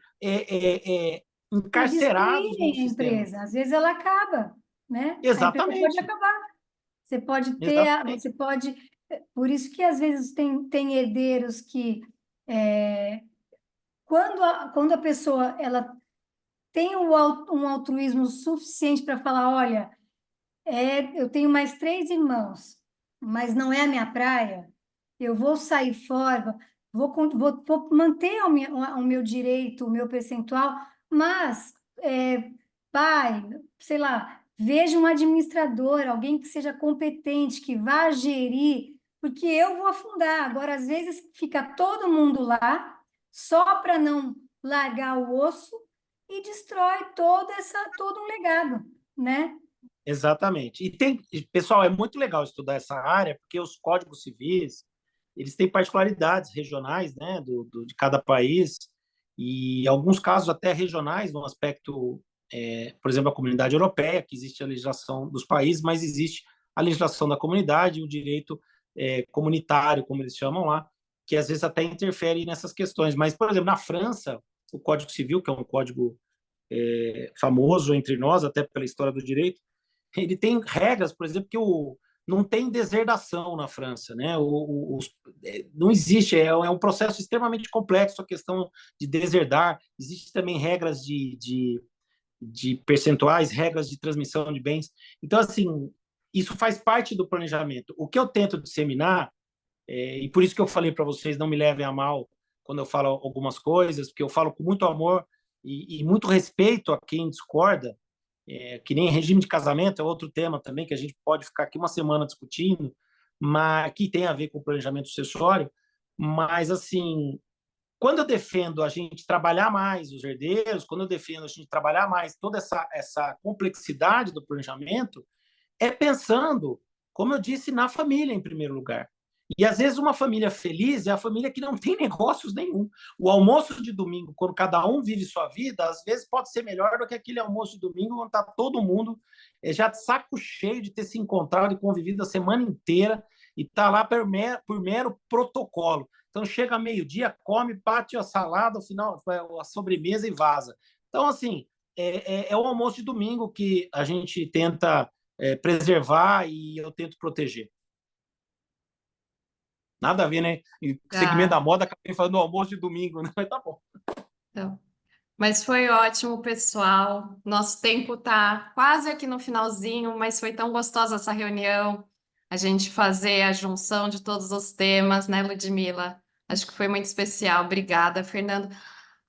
encarcerados no Destruírem a sistema. empresa, às vezes ela acaba, né? Exatamente. A empresa pode acabar. Você pode ter, Exatamente. você pode... Por isso que às vezes tem herdeiros que... quando a pessoa ela tem um altruísmo suficiente para falar, olha, eu tenho mais 3 irmãos, mas não é a minha praia, eu vou sair fora, vou manter o meu direito, o meu percentual, mas, pai, sei lá, veja um administrador, alguém que seja competente, que vá gerir, porque eu vou afundar. Agora, às vezes, fica todo mundo lá, só para não largar o osso, e destrói todo um legado, né? Exatamente. Pessoal, é muito legal estudar essa área, porque os códigos civis, eles têm particularidades regionais, né, de cada país, e em alguns casos até regionais, no aspecto, por exemplo, a comunidade europeia, que existe a legislação dos países, mas existe a legislação da comunidade e o direito comunitário, como eles chamam lá, que às vezes até interfere nessas questões. Mas, por exemplo, na França, o Código Civil, que é um código famoso entre nós, até pela história do direito, ele tem regras, por exemplo, que não tem deserdação na França, né? Não existe, é um processo extremamente complexo a questão de deserdar. Existem também regras de percentuais, regras de transmissão de bens. Então, assim, isso faz parte do planejamento. O que eu tento disseminar, e por isso que eu falei para vocês, não me levem a mal quando eu falo algumas coisas, porque eu falo com muito amor e muito respeito a quem discorda, que nem regime de casamento é outro tema também, que a gente pode ficar aqui uma semana discutindo, mas que tem a ver com o planejamento sucessório, mas, assim, quando eu defendo a gente trabalhar mais os herdeiros, quando eu defendo a gente trabalhar mais toda essa complexidade do planejamento, é pensando, como eu disse, na família em primeiro lugar. E às vezes uma família feliz é a família que não tem negócios nenhum. O almoço de domingo, quando cada um vive sua vida, às vezes pode ser melhor do que aquele almoço de domingo quando está todo mundo já de saco cheio de ter se encontrado e convivido a semana inteira e está lá por mero protocolo. Então chega meio-dia, come, bate a salada, ao final a sobremesa e vaza. Então, assim, é o almoço de domingo que a gente tenta preservar e eu tento proteger. Nada a ver, né? Em segmento da moda, acabei falando do almoço de domingo, né? Mas tá bom. Então, mas foi ótimo, pessoal. Nosso tempo tá quase aqui no finalzinho, mas foi tão gostosa essa reunião. A gente fazer a junção de todos os temas, né, Ludmila? Acho que foi muito especial. Obrigada, Fernando.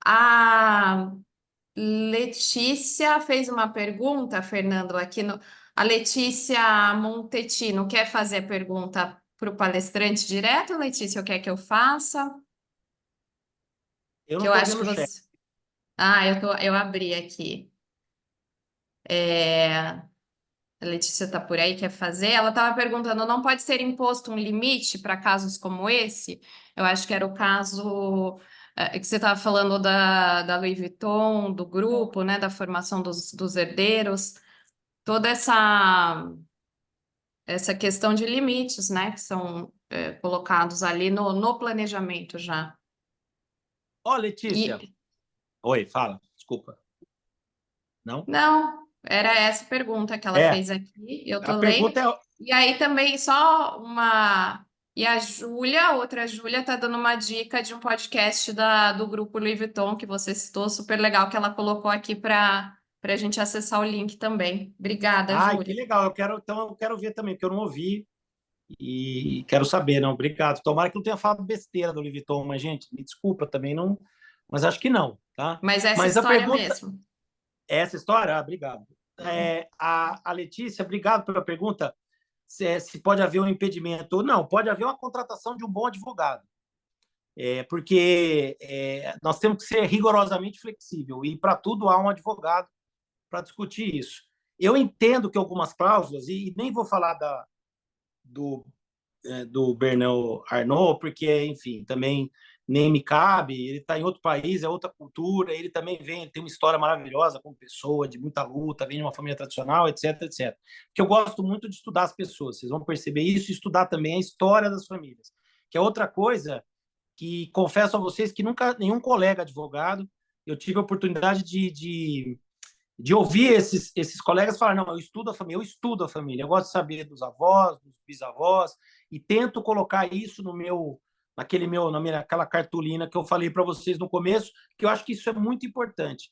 A Letícia fez uma pergunta, Fernando, aqui no. A Letícia Montetino quer fazer a pergunta para o palestrante direto, Letícia, ou quer que eu faça? Eu Que não eu tô acho vendo que o chat. você. Eu abri aqui. A Letícia está por aí, quer fazer? Ela estava perguntando: não pode ser imposto um limite para casos como esse? Eu acho que era o caso que você estava falando da Louis Vuitton, do grupo, né, da formação dos herdeiros, toda essa questão de limites, né, que são colocados ali no planejamento já. Ó, Letícia. E Oi, fala. Desculpa. Não? não, era essa a pergunta que ela fez aqui, eu A tô lendo. pergunta é... E aí também só uma. E a Júlia, outra Júlia, tá dando uma dica de um podcast do grupo Louis Vuitton que você citou, super legal, que ela colocou aqui para a gente acessar o link também. Obrigada, Ai, que Júlia. legal. Então eu quero ver também, porque eu não ouvi e quero saber, não. Obrigado. Tomara que não tenha falado besteira do Louis Vuitton, mas, gente, me desculpa também, não. Mas acho que não, tá? Mas essa Mas a história pergunta... mesmo. Essa história? Ah, obrigado. A Letícia, obrigado pela pergunta. Se pode haver um impedimento. Não, pode haver uma contratação de um bom advogado. Porque nós temos que ser rigorosamente flexível e para tudo há um advogado para discutir isso. Eu entendo que algumas cláusulas, e nem vou falar do Bernard Arnault, porque, enfim, também nem me cabe, ele está em outro país, é outra cultura, ele também ele tem uma história maravilhosa como pessoa, de muita luta, vem de uma família tradicional, etc, etc. Porque eu gosto muito de estudar as pessoas, vocês vão perceber isso, e estudar também a história das famílias, que é outra coisa que confesso a vocês que nunca nenhum colega advogado, eu tive a oportunidade de ouvir esses colegas falar, não, eu estudo a família, eu gosto de saber dos avós, dos bisavós, e tento colocar isso naquela cartolina que eu falei para vocês no começo, que eu acho que isso é muito importante.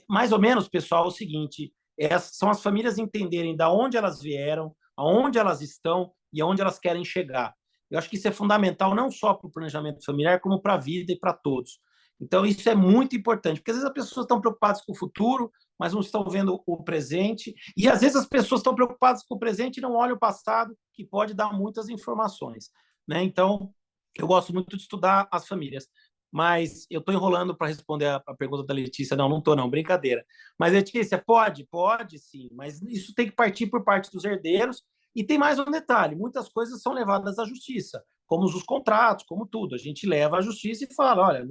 Mais ou menos, pessoal, é o seguinte, são as famílias entenderem de onde elas vieram, aonde elas estão e aonde elas querem chegar. Eu acho que isso é fundamental não só para o planejamento familiar, como para a vida e para todos. Então, isso é muito importante, porque às vezes as pessoas estão preocupadas com o futuro, mas não estão vendo o presente, e às vezes as pessoas estão preocupadas com o presente e não olham o passado, que pode dar muitas informações, né? Então, eu gosto muito de estudar as famílias, mas eu estou enrolando para responder a pergunta da Letícia. Não estou não, brincadeira. Mas, Letícia, pode sim, mas isso tem que partir por parte dos herdeiros, e tem mais um detalhe, muitas coisas são levadas à justiça, como os contratos, como tudo. A gente leva à justiça e fala, olha,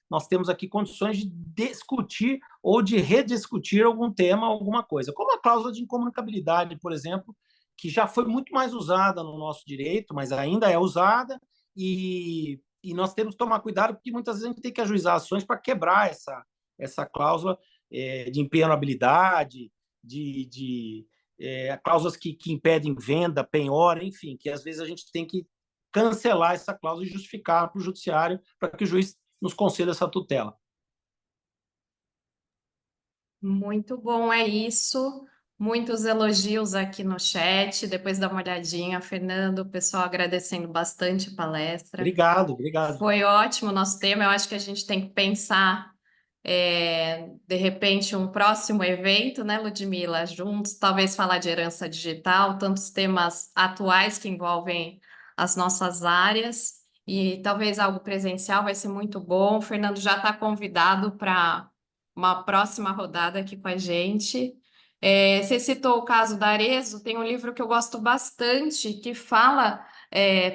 nós temos aqui condições de discutir ou de rediscutir algum tema, alguma coisa. Como a cláusula de incomunicabilidade, por exemplo, que já foi muito mais usada no nosso direito, mas ainda é usada, e nós temos que tomar cuidado, porque muitas vezes a gente tem que ajuizar ações para quebrar essa cláusula de impenhorabilidade, de cláusulas que impedem venda, penhora, enfim, que às vezes a gente tem que cancelar essa cláusula e justificar para o judiciário, para que o juiz nos conceda essa tutela. Muito bom, é isso. Muitos elogios aqui no chat. Depois dá uma olhadinha, Fernando, o pessoal agradecendo bastante a palestra. Obrigado. Foi ótimo o nosso tema. Eu acho que a gente tem que pensar de repente, um próximo evento, né, Ludmila? Juntos, talvez falar de herança digital, tantos temas atuais que envolvem as nossas áreas, e talvez algo presencial vai ser muito bom. O Fernando já está convidado para uma próxima rodada aqui com a gente. Você citou o caso da Arezzo, tem um livro que eu gosto bastante que fala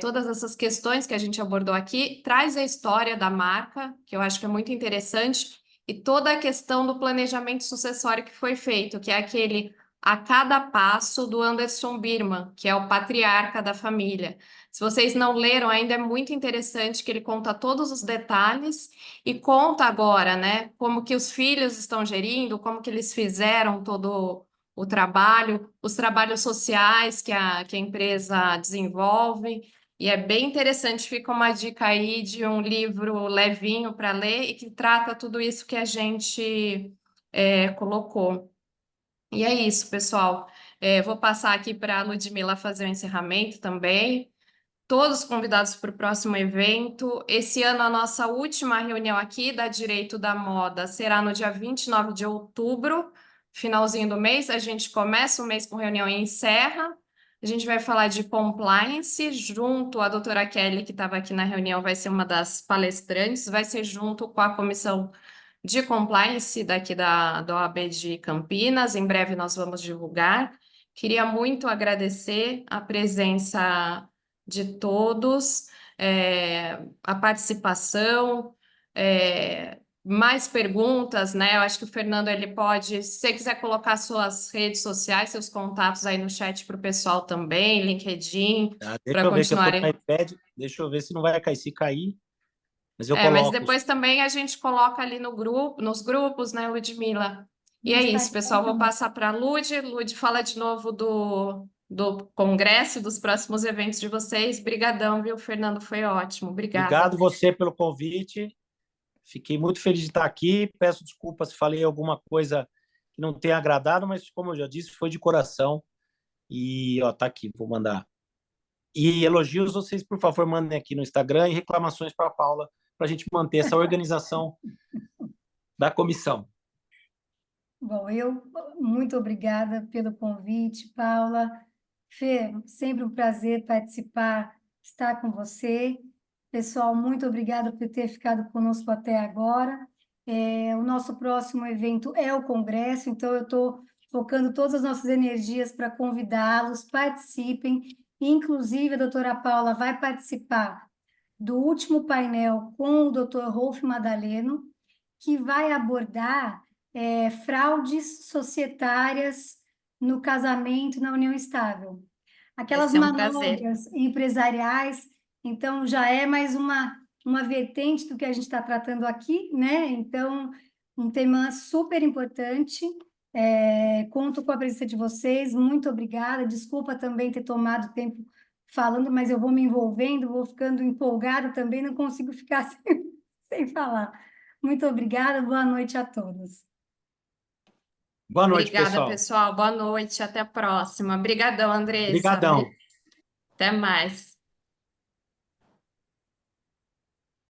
todas essas questões que a gente abordou aqui, traz a história da marca, que eu acho que é muito interessante, e toda a questão do planejamento sucessório que foi feito, que é aquele a cada passo do Anderson Birman, que é o patriarca da família. Se vocês não leram ainda, é muito interessante que ele conta todos os detalhes e conta agora, né, como que os filhos estão gerindo, como que eles fizeram todo o trabalho, os trabalhos sociais que a empresa desenvolve. E é bem interessante, fica uma dica aí de um livro levinho para ler e que trata tudo isso que a gente colocou. E é isso, pessoal. Vou passar aqui para a Ludmila fazer o encerramento também. Todos convidados para o próximo evento. Esse ano, a nossa última reunião aqui da Direito da Moda será no dia 29 de outubro, finalzinho do mês. A gente começa o mês com reunião e encerra. A gente vai falar de compliance, junto a doutora Kelly, que estava aqui na reunião, vai ser uma das palestrantes, vai ser junto com a comissão de compliance daqui da OAB de Campinas. Em breve nós vamos divulgar. Queria muito agradecer a presença de todos, a participação, mais perguntas, né? Eu acho que o Fernando ele pode, se você quiser colocar suas redes sociais, seus contatos aí no chat para o pessoal também, LinkedIn, Deixa para eu ver que eu estou no continuarem. iPad, deixa eu ver se não vai cair. Se cair, mas eu Mas coloco. depois também a gente coloca ali no grupo, nos grupos, né, Ludmila? E No é isso, Instagram pessoal. Vou também. passar para a Lud. Lud, fala de novo do congresso e dos próximos eventos de vocês. Brigadão, viu, Fernando? Foi ótimo. Obrigada. Obrigado você pelo convite. Fiquei muito feliz de estar aqui. Peço desculpas se falei alguma coisa que não tenha agradado, mas como eu já disse, foi de coração. E ó, tá aqui, vou mandar. E elogios vocês, por favor, mandem aqui no Instagram e reclamações para a Paula, para a gente manter essa organização da comissão. Bom, eu muito obrigada pelo convite, Paula. Fê, sempre um prazer participar, estar com você. Pessoal, muito obrigada por ter ficado conosco até agora. O nosso próximo evento é o Congresso, então eu estou focando todas as nossas energias para convidá-los, participem. Inclusive, a doutora Paula vai participar do último painel com o doutor Rolf Madaleno, que vai abordar fraudes societárias no casamento e na união estável. Vai Aquelas ser um prazer. manobras empresariais, então já é mais uma vertente do que a gente está tratando aqui, né? Então, um tema super importante. Conto com a presença de vocês, muito obrigada. Desculpa também ter tomado tempo falando, mas eu vou me envolvendo, vou ficando empolgada também, não consigo ficar sem falar. Muito obrigada, boa noite a todos. Boa noite, Obrigada, pessoal. pessoal. Boa noite. Até a próxima. Obrigadão, Andressa. Obrigadão. Até mais.